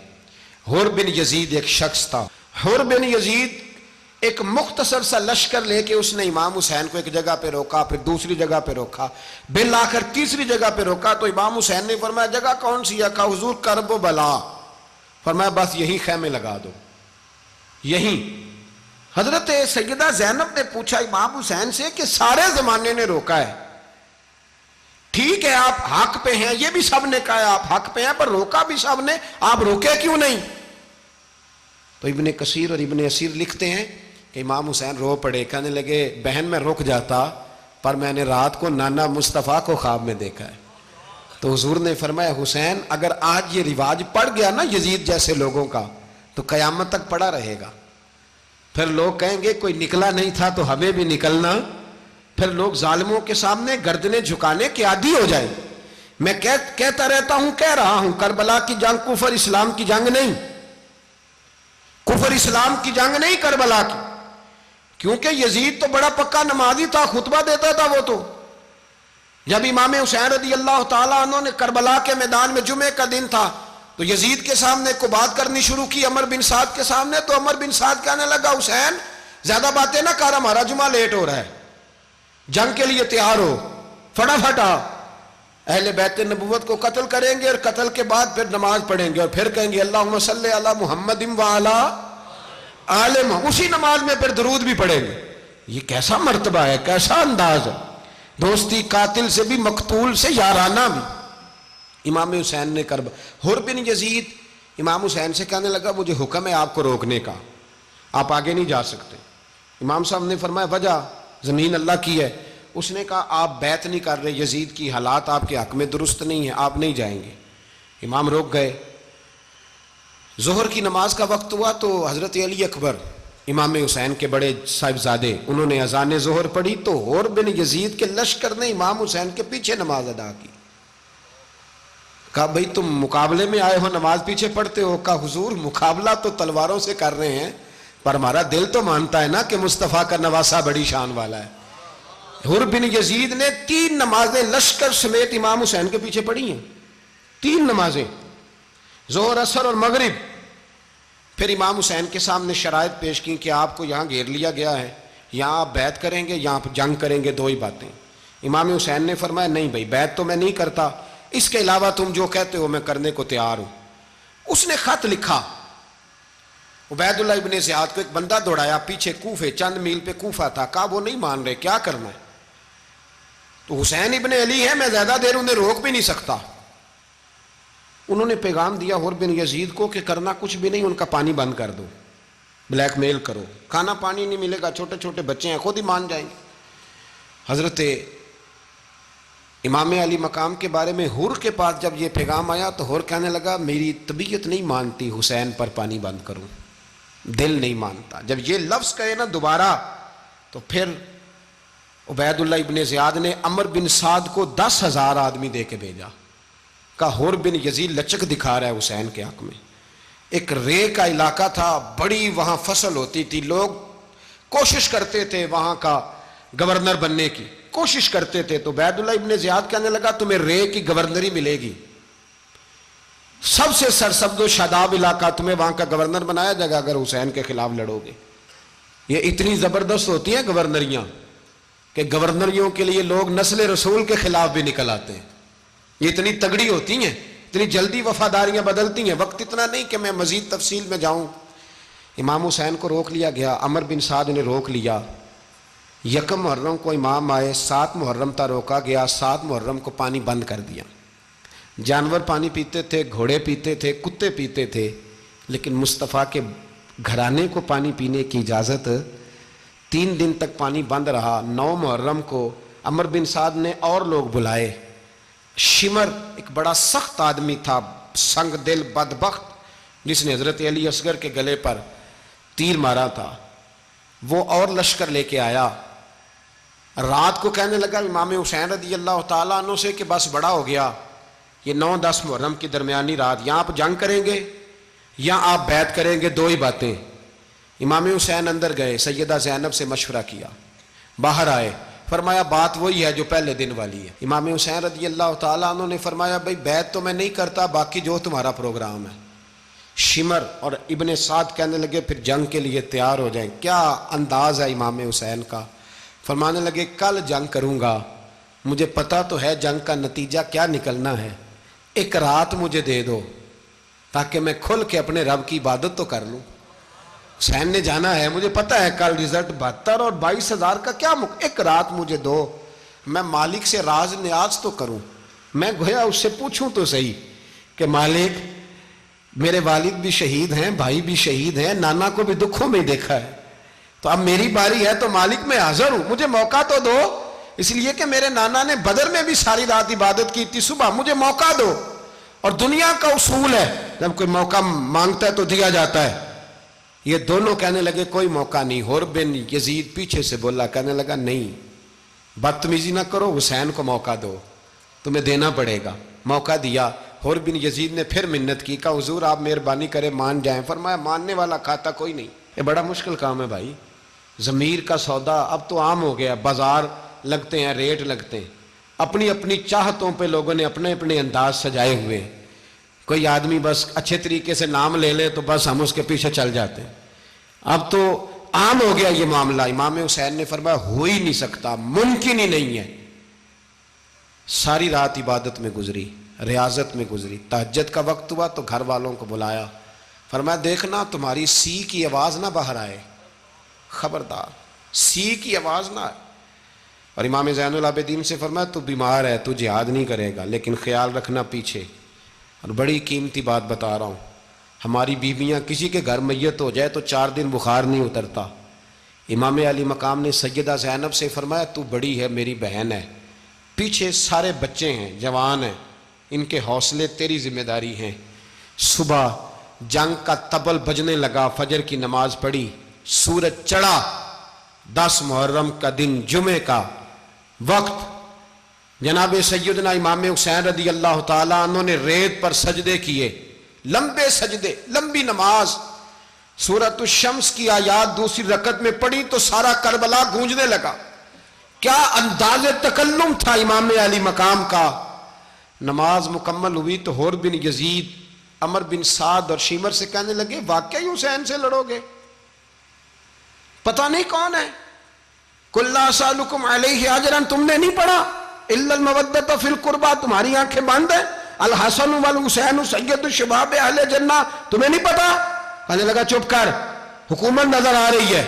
حر بن یزید ایک شخص تھا. حر بن یزید ایک مختصر سا لشکر لے کے اس نے امام حسین کو ایک جگہ پہ روکا, پھر دوسری جگہ پہ روکا, بالآخر تیسری جگہ پہ روکا. تو امام حسین نے فرمایا جگہ کون سی ہے؟ کہا حضور کرب و بلا. فرمایا بس یہی خیمے لگا دو, یہی. حضرت سیدہ زینب نے پوچھا امام حسین سے کہ سارے زمانے نے روکا ہے, ٹھیک ہے آپ حق پہ ہیں, یہ بھی سب نے کہا آپ حق پہ ہیں, پر روکا بھی سب نے, آپ روکے کیوں نہیں؟ تو ابن کثیر اور ابن اسیر لکھتے ہیں کہ امام حسین رو پڑے, کہنے لگے بہن میں رک جاتا پر میں نے رات کو نانا مصطفیٰ کو خواب میں دیکھا ہے. تو حضور نے فرمایا حسین اگر آج یہ رواج پڑ گیا نا یزید جیسے لوگوں کا تو قیامت تک پڑا رہے گا. پھر لوگ کہیں گے کوئی نکلا نہیں تھا تو ہمیں بھی نکلنا, پھر لوگ ظالموں کے سامنے گردنیں جھکانے کے عادی ہو جائیں. میں کہتا رہتا ہوں, کہہ رہا ہوں, کربلا کی جنگ کفر اسلام کی جنگ نہیں, کفر اسلام کی جنگ نہیں کربلا کی, کیونکہ یزید تو بڑا پکا نمازی تھا, خطبہ دیتا تھا وہ تو. جب امام حسین رضی اللہ تعالیٰ عنہ نے کربلا کے میدان میں جمعے کا دن تھا تو یزید کے سامنے کو بات کرنی شروع کی, عمر بن سعد کے سامنے. تو عمر بن سعد کہنے لگا حسین زیادہ باتیں نہ کر, ہمارا جمعہ لیٹ ہو رہا ہے, جنگ کے لیے تیار ہو, فٹافٹ آ. اہل بیت نبوت کو قتل کریں گے اور قتل کے بعد پھر نماز پڑھیں گے اور پھر کہیں گے اللہم صلی علی محمد وعلی آل محمد, اسی نماز میں پھر درود بھی پڑھیں گے. یہ کیسا مرتبہ ہے, کیسا انداز ہے, دوستی قاتل سے بھی مقتول سے یارانہ بھی. امام حسین نے حر بن یزید امام حسین سے کہنے لگا مجھے حکم ہے آپ کو روکنے کا, آپ آگے نہیں جا سکتے. امام صاحب نے فرمایا وجہ زمین اللہ کی ہے. اس نے کہا آپ بیعت نہیں کر رہے, یزید کی حالات آپ کے حق میں درست نہیں ہیں, آپ نہیں جائیں گے. امام روک گئے. ظہر کی نماز کا وقت ہوا تو حضرت علی اکبر امام حسین کے بڑے صاحبزادے, انہوں نے اذان ظہر پڑھی تو حور بن یزید کے لشکر نے امام حسین کے پیچھے نماز ادا کی. کہا بھئی تم مقابلے میں آئے ہو, نماز پیچھے پڑھتے ہو؟ کہا حضور مقابلہ تو تلواروں سے کر رہے ہیں, پر ہمارا دل تو مانتا ہے نا کہ مصطفیٰ کا نواسہ بڑی شان والا ہے. حر بن یزید نے 3 نمازیں لشکر سمیت امام حسین کے پیچھے پڑھی ہیں, 3 نمازیں, ظہر اثر اور مغرب. پھر امام حسین کے سامنے شرائط پیش کی کہ آپ کو یہاں گھیر لیا گیا ہے, یہاں آپ بیعت کریں گے, یہاں جنگ کریں گے, 2 ہی باتیں. امام حسین نے فرمایا نہیں بھائی بیعت تو میں نہیں کرتا, اس کے علاوہ تم جو کہتے ہو میں کرنے کو تیار ہوں. اس نے خط لکھا, عبید اللہ ابن زیاد کو ایک بندہ دوڑایا پیچھے, کوفے چند میل پہ کوفہ تھا. کہا وہ نہیں مان رہے, کیا کرنا ہے؟ تو حسین ابن علی ہے, میں زیادہ دیر انہیں روک بھی نہیں سکتا. انہوں نے پیغام دیا حر بن یزید کو کہ کرنا کچھ بھی نہیں, ان کا پانی بند کر دو, بلیک میل کرو, کھانا پانی نہیں ملے گا, چھوٹے چھوٹے بچے ہیں, خود ہی مان جائیں گے. حضرت امام علی مقام کے بارے میں حر کے پاس جب یہ پیغام آیا تو حر کہنے لگا میری طبیعت نہیں مانتی حسین پر پانی بند کروں, دل نہیں مانتا. جب یہ لفظ کہے نا دوبارہ تو پھر عبید اللہ ابن زیاد نے عمر بن سعد کو 10,000 آدمی دے کے بھیجا. کہا حر بن یزید لچک دکھا رہا ہے حسین کے حق میں. ایک رے کا علاقہ تھا, بڑی وہاں فصل ہوتی تھی, لوگ کوشش کرتے تھے وہاں کا گورنر بننے کی, کوشش کرتے تھے. تو عبید اللہ ابن زیاد کہنے لگا تمہیں رے کی گورنری ملے گی, سب سے سرسبز و شاداب علاقہ, تمہیں وہاں کا گورنر بنایا جائے گا اگر حسین کے خلاف لڑو گے. یہ اتنی زبردست ہوتی ہیں گورنریاں کہ گورنریوں کے لیے لوگ نسل رسول کے خلاف بھی نکل آتے ہیں. یہ اتنی تگڑی ہوتی ہیں, اتنی جلدی وفاداریاں بدلتی ہیں. وقت اتنا نہیں کہ میں مزید تفصیل میں جاؤں. امام حسین کو روک لیا گیا, عمر بن سعد نے روک لیا. 1 محرم کو امام آئے, 7 محرم تا روکا گیا, 7 محرم کو پانی بند کر دیا. جانور پانی پیتے تھے, گھوڑے پیتے تھے, کتے پیتے تھے, لیکن مصطفیٰ کے گھرانے کو پانی پینے کی اجازت. 3 دن تک پانی بند رہا. 9 محرم کو عمر بن سعد نے اور لوگ بلائے. شمر ایک بڑا سخت آدمی تھا, سنگ دل بدبخت, جس نے حضرت علی اصغر کے گلے پر تیر مارا تھا, وہ اور لشکر لے کے آیا. رات کو کہنے لگا امام حسین رضی اللہ تعالیٰ عنہ سے کہ بس بڑا ہو گیا, یہ 9-10 محرم کی درمیانی رات, یہاں آپ جنگ کریں گے یا آپ بیعت کریں گے, 2 ہی باتیں. امام حسین اندر گئے, سیدہ زینب سے مشورہ کیا, باہر آئے, فرمایا بات وہی ہے جو پہلے دن والی ہے. امام حسین رضی اللہ تعالیٰ عنہ نے فرمایا بھئی بیعت تو میں نہیں کرتا, باقی جو تمہارا پروگرام ہے. شمر اور ابن سعد کہنے لگے پھر جنگ کے لیے تیار ہو جائیں. کیا انداز ہے امام حسین کا. فرمانے لگے کل جنگ کروں گا, مجھے پتا تو ہے جنگ کا نتیجہ کیا نکلنا ہے, 1 رات مجھے دے دو تاکہ میں کھل کے اپنے رب کی عبادت تو کر لوں. حسین نے جانا ہے, مجھے پتا ہے کل رزلٹ 72 اور 22,000 کا کیا 1 رات مجھے دو, میں مالک سے راز نیاز تو کروں. میں گویا اس سے پوچھوں تو صحیح کہ مالک میرے والد بھی شہید ہیں, بھائی بھی شہید ہیں, نانا کو بھی دکھوں میں دیکھا ہے, تو اب میری باری ہے تو مالک میں حاضر ہوں, مجھے موقع تو دو. اس لیے کہ میرے نانا نے بدر میں بھی ساری رات عبادت کی تھی, صبح مجھے موقع دو. اور دنیا کا اصول ہے جب کوئی موقع مانگتا ہے تو دیا جاتا ہے. یہ دونوں کہنے لگے کوئی موقع نہیں. حر بن یزید پیچھے سے بولا, کہنے لگا نہیں بدتمیزی نہ کرو, حسین کو موقع دو, تمہیں دینا پڑے گا. موقع دیا. حر بن یزید نے پھر منت کی, کہا حضور آپ مہربانی کریں مان جائیں. فرمایا ماننے والا کھاتا کوئی نہیں. یہ بڑا مشکل کام ہے بھائی, ضمیر کا سودا اب تو عام ہو گیا, بازار لگتے ہیں, ریٹ لگتے ہیں, اپنی اپنی چاہتوں پہ لوگوں نے اپنے اپنے انداز سجائے ہوئے. کوئی آدمی بس اچھے طریقے سے نام لے لے تو بس ہم اس کے پیچھے چل جاتے ہیں. اب تو عام ہو گیا یہ معاملہ. امام حسین نے فرمایا ہو ہی نہیں سکتا, ممکن ہی نہیں ہے. ساری رات عبادت میں گزری, ریاضت میں گزری. تہجد کا وقت ہوا تو گھر والوں کو بلایا, فرمایا دیکھنا تمہاری سی کی آواز نہ باہر آئے, خبردار سی کی آواز نہ آئے. اور امام زین العابدین سے فرمایا تو بیمار ہے, تو جہاد نہیں کرے گا, لیکن خیال رکھنا پیچھے. اور بڑی قیمتی بات بتا رہا ہوں, ہماری بیویاں کسی کے گھر میت ہو جائے تو 4 دن بخار نہیں اترتا. امام علی مقام نے سیدہ زینب سے فرمایا تو بڑی ہے، میری بہن ہے، پیچھے سارے بچے ہیں، جوان ہیں، ان کے حوصلے تیری ذمہ داری ہیں۔ صبح جنگ کا طبل بجنے لگا، فجر کی نماز پڑھی، سورج چڑھا، 10 محرم کا دن، جمعے کا وقت، جناب سیدنا امام حسین رضی اللہ تعالیٰ عنہ نے ریت پر سجدے کیے، لمبے سجدے، لمبی نماز، سورۃ الشمس کی آیات دوسری رکعت میں پڑھی تو سارا کربلا گونجنے لگا۔ کیا انداز تکلم تھا امام علی مقام کا۔ نماز مکمل ہوئی تو حور بن یزید، عمر بن سعد اور شیمر سے کہنے لگے واقعی حسین سے لڑو گے؟ پتہ نہیں کون ہے۔ قُلْ لَا أَسْأَلُكُمْ عَلَيْهِ أَجْرًا، تم نے نہیں پڑھا، إِلَّا الْمَوَدَّةَ فِي الْقُرْبَى، تمہاری آنکھیں بند ہیں، الحسن والحسین سید الشباب اہل جنہ، تمہیں نہیں پتا؟ کہنے لگا چپ کر، حکومت نظر آ رہی ہے۔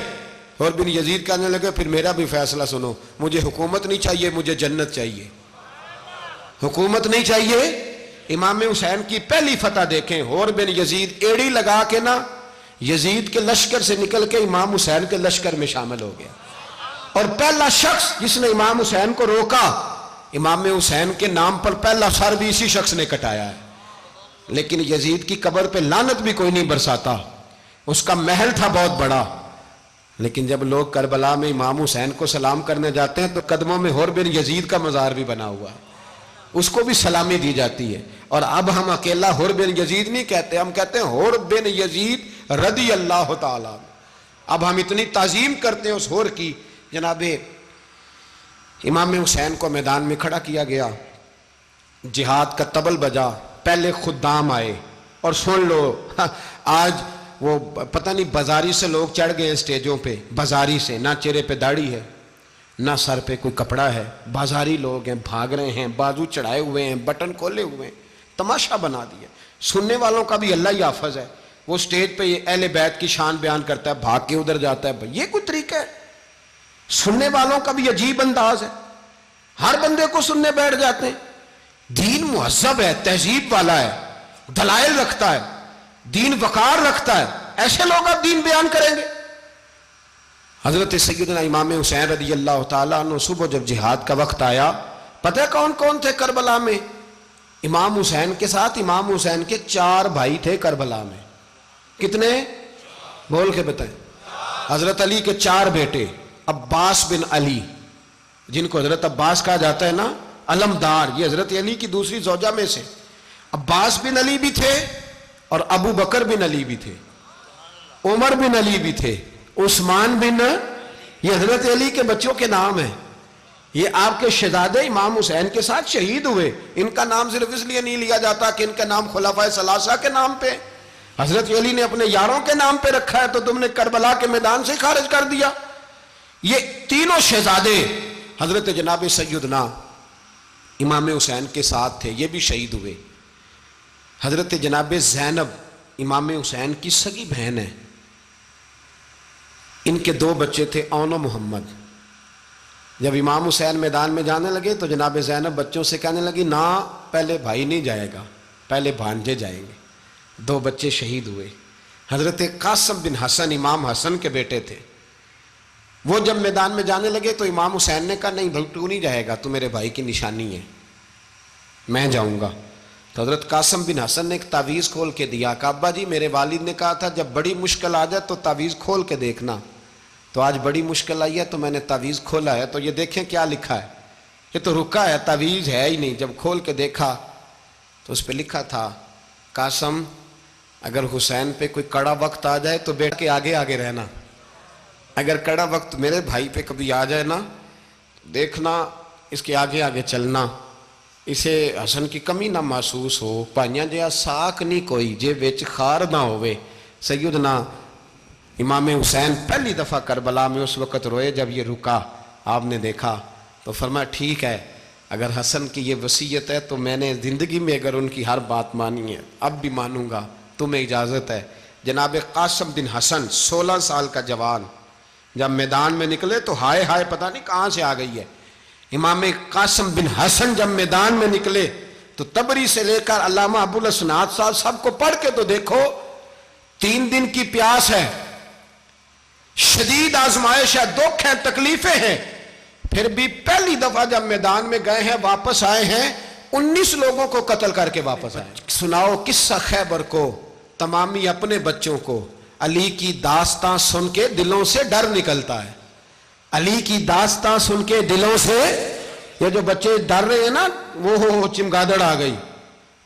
اور بن یزید کہنے لگے پھر میرا بھی فیصلہ سنو، مجھے حکومت نہیں چاہیے، مجھے جنت چاہیے۔ حکومت نہیں چاہیے۔ امام حسین کی پہلی فتح دیکھیں، اور بن یزید ایڑی لگا کے نا یزید کے لشکر سے نکل کے امام حسین کے لشکر میں شامل ہو گیا، اور پہلا شخص جس نے امام حسین کو روکا، امام حسین کے نام پر پہلا سر بھی اسی شخص نے کٹایا ہے۔ لیکن یزید کی قبر پہ لعنت بھی کوئی نہیں برساتا، اس کا محل تھا بہت بڑا، لیکن جب لوگ کربلا میں امام حسین کو سلام کرنے جاتے ہیں تو قدموں میں حور بن یزید کا مزار بھی بنا ہوا ہے، اس کو بھی سلامی دی جاتی ہے۔ اور اب ہم اکیلا حور بن یزید نہیں کہتے، ہم کہتے ہیں حور بن یزید رضی اللہ تعالیٰ۔ اب ہم اتنی تعظیم کرتے ہیں اس حور کی۔ جناب امام حسین کو میدان میں کھڑا کیا گیا، جہاد کا طبل بجا، پہلے خدام آئے، اور سن لو آج وہ پتہ نہیں بازاری سے لوگ چڑھ گئے ہیں سٹیجوں پہ، بازاری سے، نہ چہرے پہ داڑھی ہے، نہ سر پہ کوئی کپڑا ہے، بازاری لوگ ہیں، بھاگ رہے ہیں، بازو چڑھائے ہوئے ہیں، بٹن کھولے ہوئے ہیں، تماشا بنا دیا۔ سننے والوں کا بھی اللہ ہی حافظ ہے، وہ سٹیج پہ یہ اہل بیت کی شان بیان کرتا ہے، بھاگ کے ادھر جاتا ہے، یہ کوئی طریقہ ہے؟ سننے والوں کا بھی عجیب انداز ہے، ہر بندے کو سننے بیٹھ جاتے ہیں۔ دین مہذب ہے، تہذیب والا ہے، دلائل رکھتا ہے، دین وقار رکھتا ہے، ایسے لوگ اب دین بیان کریں گے؟ حضرت سیدنا امام حسین رضی اللہ تعالیٰ عنہ صبح جب جہاد کا وقت آیا، پتہ ہے کون کون تھے کربلا میں؟ امام حسین کے ساتھ امام حسین کے 4 بھائی تھے کربلا میں۔ کتنے؟ بول کے بتائیں۔ حضرت علی کے 4 بیٹے، عباس بن علی، جن کو حضرت عباس کہا جاتا ہے نا، علمدار، یہ حضرت علی کی دوسری زوجہ میں سے۔ عباس بن علی بھی تھے، اور ابو بکر بن علی بھی تھے، عمر بن علی بھی تھے، عثمان بن، یہ حضرت علی کے بچوں کے نام ہیں۔ یہ آپ کے شہزادے امام حسین کے ساتھ شہید ہوئے، ان کا نام صرف اس لیے نہیں لیا جاتا کہ ان کا نام خلفائے ثلاثہ کے نام پہ، حضرت علی نے اپنے یاروں کے نام پہ رکھا ہے، تو تم نے کربلا کے میدان سے خارج کر دیا۔ یہ تینوں شہزادے حضرت جناب سیدنا امام حسین کے ساتھ تھے، یہ بھی شہید ہوئے۔ حضرت جناب زینب امام حسین کی سگی بہن ہے، ان کے 2 بچے تھے، اون و محمد۔ جب امام حسین میدان میں جانے لگے تو جناب زینب بچوں سے کہنے لگی نہ، پہلے بھائی نہیں جائے گا، پہلے بھانجے جائیں گے۔ 2 بچے شہید ہوئے۔ حضرت قاسم بن حسن امام حسن کے بیٹے تھے، وہ جب میدان میں جانے لگے تو امام حسین نے کہا نہیں بھائی تو نہیں جائے گا، تو میرے بھائی کی نشانی ہے، میں جاؤں گا۔ تو حضرت قاسم بن حسن نے ایک تعویذ کھول کے دیا کہ ابا جی میرے والد نے کہا تھا جب بڑی مشکل آ جائے تو تعویذ کھول کے دیکھنا، تو آج بڑی مشکل آئی ہے تو میں نے تعویذ کھولا ہے، تو یہ دیکھیں کیا لکھا ہے، یہ تو رکا ہے، تعویذ ہے ہی نہیں۔ جب کھول کے دیکھا تو اس پہ لکھا تھا قاسم اگر حسین پہ کوئی کڑا وقت آ جائے تو بیٹھ کے آگے آگے رہنا، اگر کڑا وقت میرے بھائی پہ کبھی آ جائے نا دیکھنا اس کے آگے آگے چلنا، اسے حسن کی کمی نہ محسوس ہو، پائیاں جیا ساک نہیں کوئی جے وچ خار نہ ہوئے۔ سیدنا امام حسین پہلی دفعہ کربلا میں اس وقت روئے جب یہ رکا، آپ نے دیکھا تو فرمایا ٹھیک ہے، اگر حسن کی یہ وصیت ہے تو میں نے زندگی میں اگر ان کی ہر بات مانی ہے اب بھی مانوں گا، تمہیں اجازت ہے۔ جناب قاسم بن حسن 16 سال کا جوان جب میدان میں نکلے تو ہائے ہائے پتہ نہیں کہاں سے آ گئی ہے۔ امام قاسم بن حسن جب میدان میں نکلے تو تبری سے لے کر علامہ ابو الاسناد صاحب سب کو پڑھ کے تو دیکھو، 3 دن کی پیاس ہے، شدید آزمائش ہے، دکھ ہے، تکلیفیں ہیں، پھر بھی پہلی دفعہ جب میدان میں گئے ہیں واپس آئے ہیں 19 لوگوں کو قتل کر کے واپس آئے. سناؤ قصہ خیبر کو تمامی اپنے بچوں کو. علی کی داستان سن کے دلوں سے ڈر نکلتا ہے. علی کی داستان سن کے دلوں سے یہ جو بچے ڈر رہے ہیں نا، وہ چمگادڑ آ گئی،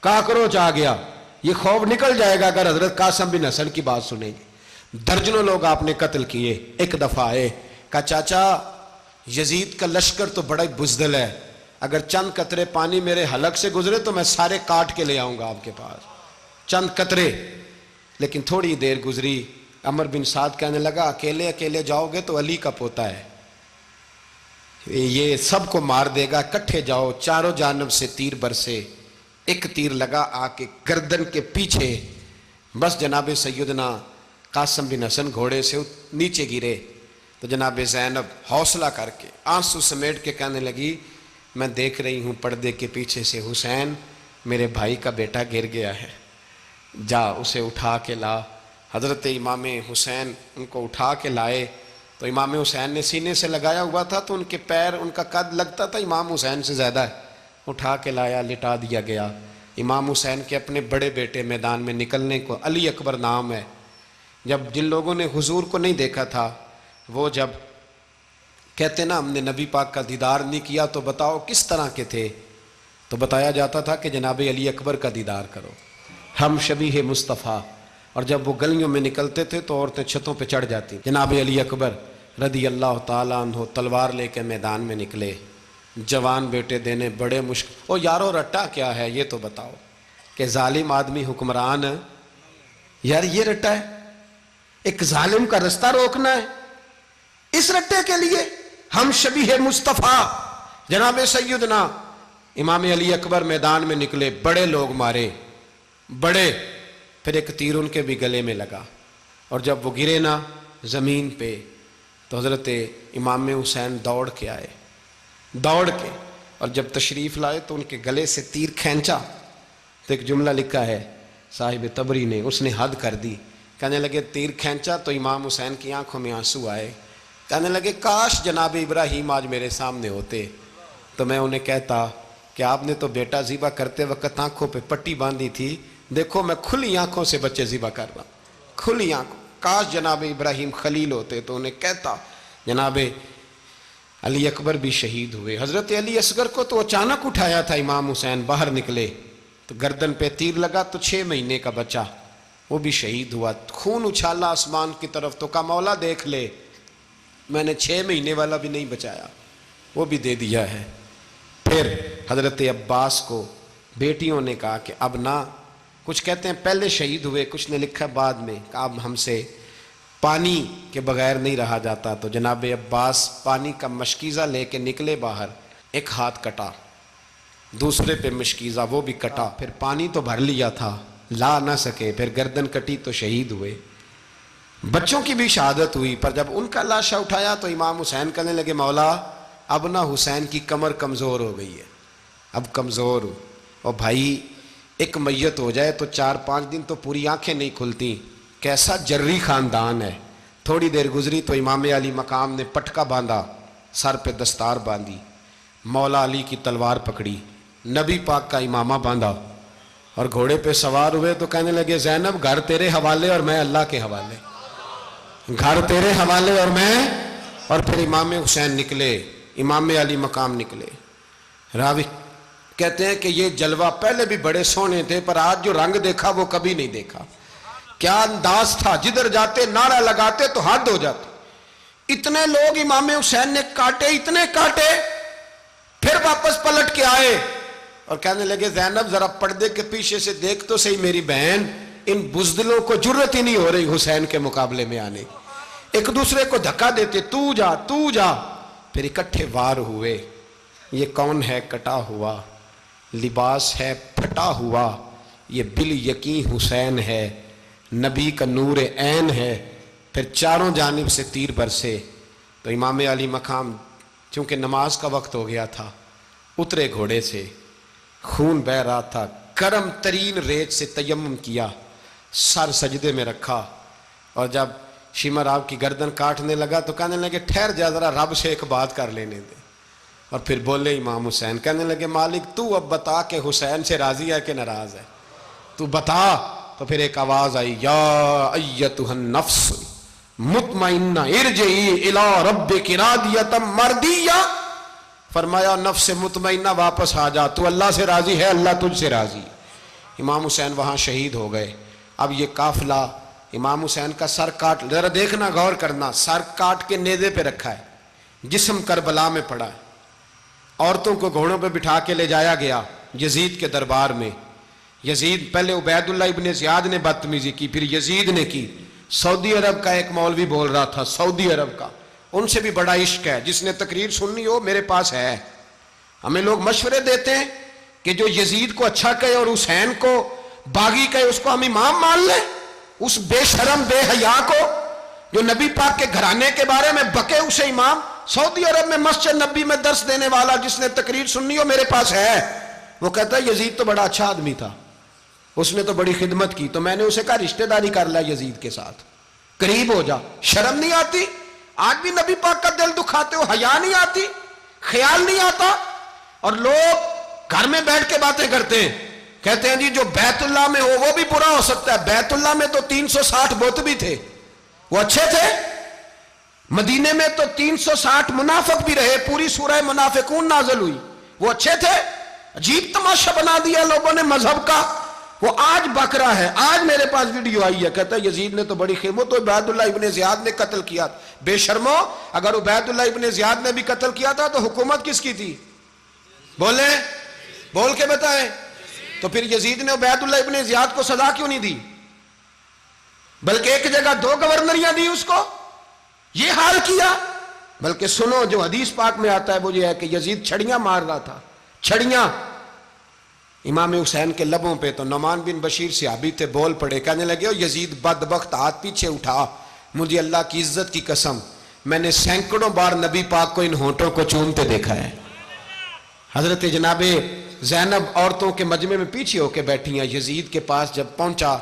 کاکروچ آ گیا، یہ خوف نکل جائے گا اگر حضرت قاسم بن حسن کی بات سنیں گے. درجنوں لوگ آپ نے قتل کیے. ایک دفعہ آئے، کہا چاچا یزید کا لشکر تو بڑا بزدل ہے، اگر چند قطرے پانی میرے حلق سے گزرے تو میں سارے کاٹ کے لے آؤں گا آپ کے پاس، چند قطرے. لیکن تھوڑی دیر گزری، عمر بن سعد کہنے لگا اکیلے اکیلے جاؤ گے تو علی کا پوتا ہے، یہ سب کو مار دے گا، کٹھے جاؤ. چاروں جانب سے تیر برسے، ایک تیر لگا آ کے گردن کے پیچھے، بس جناب سیدنا قاسم بن حسن گھوڑے سے نیچے گرے. تو جناب زینب حوصلہ کر کے آنسو سمیٹ کے کہنے لگی میں دیکھ رہی ہوں پردے کے پیچھے سے حسین میرے بھائی کا بیٹا گر گیا ہے، جا اسے اٹھا کے لا. حضرت امام حسین ان کو اٹھا کے لائے تو امام حسین نے سینے سے لگایا ہوا تھا تو ان کے پیر، ان کا قد لگتا تھا امام حسین سے زیادہ ہے. اٹھا کے لایا، لٹا دیا گیا. امام حسین کے اپنے بڑے بیٹے میدان میں نکلنے کو، علی اکبر نام ہے، جب جن لوگوں نے حضور کو نہیں دیکھا تھا وہ جب کہتے نا ہم نے نبی پاک کا دیدار نہیں کیا تو بتاؤ کس طرح کے تھے، تو بتایا جاتا تھا کہ جناب علی اکبر کا دیدار کرو، ہم شبیہ مصطفیٰ. اور جب وہ گلیوں میں نکلتے تھے تو عورتیں چھتوں پہ چڑھ جاتی. جناب علی اکبر رضی اللہ تعالیٰ عنہ تلوار لے کے میدان میں نکلے، جوان بیٹے دینے بڑے مشکل. او یارو رٹا کیا ہے یہ تو بتاؤ، کہ ظالم آدمی حکمران، یار یہ رٹا ہے، ایک ظالم کا رستہ روکنا ہے، اس رٹے کے لیے ہم شبیہ مصطفیٰ. جناب سیدنا امام علی اکبر میدان میں نکلے، بڑے لوگ مارے، بڑے. پھر ایک تیر ان کے بھی گلے میں لگا، اور جب وہ گرے نا زمین پہ تو حضرت امام حسین دوڑ کے آئے، دوڑ کے، اور جب تشریف لائے تو ان کے گلے سے تیر کھینچا تو ایک جملہ لکھا ہے صاحب تبری نے، اس نے حد کر دی. کہنے لگے تیر کھینچا تو امام حسین کی آنکھوں میں آنسو آئے. کہنے لگے کاش جناب ابراہیم آج میرے سامنے ہوتے تو میں انہیں کہتا کہ آپ نے تو بیٹا ذبح کرتے وقت آنکھوں پہ پٹی باندھی تھی، دیکھو میں کھلی آنکھوں سے بچے ذبح کر رہا ہوں، کھلی آنکھوں. کاش جناب ابراہیم خلیل ہوتے تو انہیں کہتا. جناب علی اکبر بھی شہید ہوئے. حضرت علی اصغر کو تو اچانک اٹھایا تھا امام حسین، باہر نکلے تو گردن پہ تیر لگا تو 6 مہینے کا بچہ وہ بھی شہید ہوا. خون اچھالا آسمان کی طرف تو کہا مولا دیکھ لے، میں نے 6 مہینے والا بھی نہیں بچایا، وہ بھی دے دیا ہے. پھر حضرت عباس کو بیٹیوں نے کہا کہ اب نہ، کچھ کہتے ہیں پہلے شہید ہوئے، کچھ نے لکھا بعد میں، کہ اب ہم سے پانی کے بغیر نہیں رہا جاتا. تو جناب عباس پانی کا مشکیزہ لے کے نکلے باہر، ایک ہاتھ کٹا، دوسرے پہ مشکیزہ وہ بھی کٹا. پھر پانی تو بھر لیا تھا، لا نہ سکے، پھر گردن کٹی تو شہید ہوئے. بچوں کی بھی شہادت ہوئی. پر جب ان کا لاشا اٹھایا تو امام حسین کہنے لگے مولا اب نہ حسین کی کمر کمزور ہو گئی ہے، اب کمزور ہو، اور بھائی ایک میت ہو جائے تو 4-5 دن تو پوری آنکھیں نہیں کھلتی. کیسا جری خاندان ہے. تھوڑی دیر گزری تو امام علی مقام نے پٹکا باندھا، سر پہ دستار باندھی، مولا علی کی تلوار پکڑی، نبی پاک کا امامہ باندھا اور گھوڑے پہ سوار ہوئے. تو کہنے لگے زینب گھر تیرے حوالے اور میں اللہ کے حوالے، گھر تیرے حوالے اور میں. اور پھر امام حسین نکلے، امام علی مقام نکلے. راوی کہتے ہیں کہ یہ جلوہ پہلے بھی بڑے سونے تھے پر آج جو رنگ دیکھا وہ کبھی نہیں دیکھا. کیا انداز تھا، جدھر جاتے نعرہ لگاتے تو حد ہو جاتے. اتنے لوگ امام حسین نے کاٹے، اتنے کاٹے، پھر واپس پلٹ کے آئے اور کہنے لگے زینب ذرا پردے کے پیچھے سے دیکھ تو صحیح میری بہن، ان بزدلوں کو جرت ہی نہیں ہو رہی حسین کے مقابلے میں آنے. ایک دوسرے کو دھکا دیتے، تو جا تو جا. پھر اکٹھے وار ہوئے. یہ کون ہے کٹا ہوا، لباس ہے پھٹا ہوا، یہ بال یقین حسین ہے، نبی کا نور عین ہے. پھر چاروں جانب سے تیر برسے. تو امام علی مقام چونکہ نماز کا وقت ہو گیا تھا، اترے گھوڑے سے، خون بہہ رہا تھا، گرم ترین ریت سے تیمم کیا، سر سجدے میں رکھا، اور جب شمر آپ کی گردن کاٹنے لگا تو کہنے لگے ٹھہر جا ذرا رب سے ایک بات کر لینے دے. اور پھر بولے امام حسین, کہنے لگے مالک تو اب بتا کہ حسین سے راضی ہے کہ ناراض ہے, تو بتا. تو پھر ایک آواز آئی, یا ایتھا النفس مطمئنہ ارجعی الی ربک راضیۃ مرضیہ. فرمایا نفس مطمئنہ واپس آ جا, تو اللہ سے راضی ہے, اللہ تجھ سے راضی. امام حسین وہاں شہید ہو گئے. اب یہ قافلہ امام حسین کا سر کاٹ, ذرا دیکھنا غور کرنا, سر کاٹ کے نیزے پہ رکھا ہے, جسم کربلا میں پڑا ہے, عورتوں کو گھوڑوں پہ بٹھا کے لے جایا گیا یزید کے دربار میں. یزید پہلے عبید اللہ ابن زیاد نے بدتمیزی کی, پھر یزید نے کی. سعودی عرب کا ایک مولوی بول رہا تھا, سعودی عرب کا, ان سے بھی بڑا عشق ہے, جس نے تقریر سننی ہو میرے پاس ہے. ہمیں لوگ مشورے دیتے ہیں کہ جو یزید کو اچھا کہے اور حسین کو باغی کہے اس کو ہم امام مان لیں. اس بے شرم بے حیا کو جو نبی پاک کے گھرانے کے بارے میں بکے اسے امام. سعودی عرب میں مسجد نبی میں درس دینے والا جس نے تقریر سننی ہو میرے پاس ہے. وہ کہتا ہے یزید تو بڑا اچھا آدمی تھا, اس نے تو بڑی خدمت کی. تو میں نے اسے کہا رشتہ داری کر لیا یزید کے ساتھ, قریب ہو جا. شرم نہیں آتی؟ آج بھی نبی پاک کا دل دکھاتے ہو, حیا نہیں آتی, خیال نہیں آتا. اور لوگ گھر میں بیٹھ کے باتیں کرتے ہیں, کہتے ہیں جی جو بیت اللہ میں ہو وہ بھی برا ہو سکتا ہے. بیت اللہ میں تو 360 بت بھی تھے, وہ اچھے تھے. مدینے میں تو 360 منافق بھی رہے, پوری سورہ منافقون نازل ہوئی, وہ اچھے تھے. عجیب تماشا بنا دیا لوگوں نے مذہب کا. وہ آج بک رہا ہے, آج میرے پاس ویڈیو آئی ہے, کہتا ہے یزید نے تو بڑی خدمت, تو عبید اللہ ابن زیاد نے قتل کیا. بے شرمو, اگر عبید اللہ ابن زیاد نے بھی قتل کیا تھا تو حکومت کس کی تھی؟ بولیں, بول کے بتائیں. تو پھر یزید نے عبید اللہ ابن زیاد کو سزا کیوں نہیں دی, بلکہ ایک جگہ 2 گورنریاں دی اس کو, یہ حال کیا. بلکہ سنو جو حدیث پاک میں آتا ہے وہ یہ ہے کہ یزید چھڑیاں مار رہا تھا, چھڑیاں امام حسین کے لبوں پہ. تو نعمان بن بشیر صحابی تھے, بول پڑے, کہنے لگے او یزید بدبخت, ہاتھ پیچھے اٹھا, مجھے اللہ کی عزت کی قسم میں نے سینکڑوں بار نبی پاک کو ان ہونٹوں کو چومتے دیکھا ہے. حضرت جناب زینب عورتوں کے مجمع میں پیچھے ہو کے بیٹھی ہیں. یزید کے پاس جب پہنچا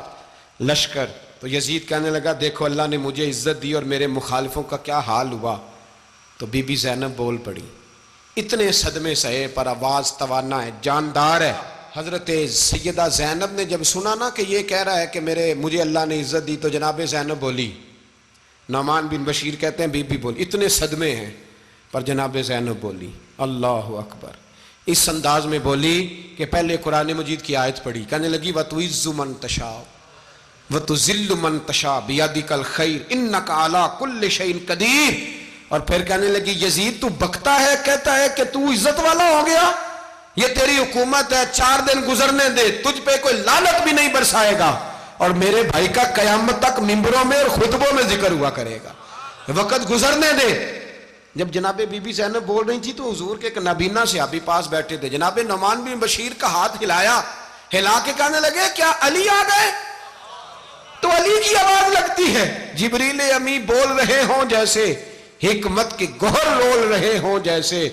لشکر تو یزید کہنے لگا دیکھو اللہ نے مجھے عزت دی اور میرے مخالفوں کا کیا حال ہوا. تو بی بی زینب بول پڑی, اتنے صدمے سہے پر آواز توانا ہے, جاندار ہے. حضرت سیدہ زینب نے جب سنا نا کہ یہ کہہ رہا ہے کہ مجھے اللہ نے عزت دی, تو جناب زینب بولی. نعمان بن بشیر کہتے ہیں بی بی بولی, اتنے صدمے ہیں پر جناب زینب بولی اللہ اکبر. اس انداز میں بولی کہ پہلے قرآن مجید کی آیت پڑھی, کہنے لگی وَتُعِزُّ مَن تَشَاءُ وَتُذِلُّ مَن تَشَاءُ بِيَدِكَ الْخَيْرُ إِنَّكَ عَلَىٰ كُلِّ شَيْءٍ قَدِيرٌ. اور پھر کہنے لگی یزید تو بکتا ہے, کہتا ہے کہ تو عزت والا ہو گیا, یہ تیری حکومت ہے, 4 دن گزرنے دے, تجھ پہ کوئی لعنت بھی نہیں برسائے گا, اور میرے بھائی کا قیامت تک ممبروں میں اور خطبوں میں ذکر ہوا کرے گا, وقت گزرنے دے. جب جناب بی بی زینب بول رہی تھی تو حضور کے ایک نابینا صحابی پاس بیٹھے تھے. جناب نعمان بن بشیر کا ہاتھ ہلایا, ہلا کے کہنے لگے کیا علی آ گئے؟ تو علی کی آواز لگتی ہے, جبریل امی بول رہے ہوں جیسے, حکمت کے گوہر رول رہے ہوں جیسے,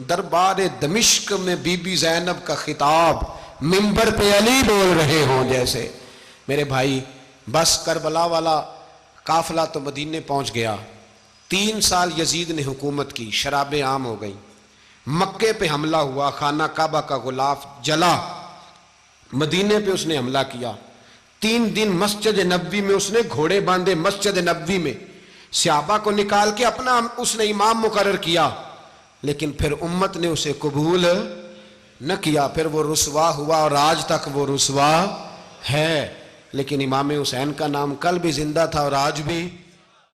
دربار دمشق میں بی بی زینب کا خطاب منبر پہ علی بول رہے ہوں جیسے. میرے بھائی بس کربلا والا قافلہ تو مدینے پہنچ گیا. 3 سال یزید نے حکومت کی, شرابیں عام ہو گئیں, مکے پہ حملہ ہوا, خانہ کعبہ کا غلاف جلا, مدینے پہ اس نے حملہ کیا. 3 دن مسجد نبوی میں اس نے گھوڑے باندھے, مسجد نبوی میں صحابہ کو نکال کے اپنا اس نے امام مقرر کیا, لیکن پھر امت نے اسے قبول نہ کیا. پھر وہ رسوا ہوا اور آج تک وہ رسوا ہے. لیکن امام حسین کا نام کل بھی زندہ تھا اور آج بھی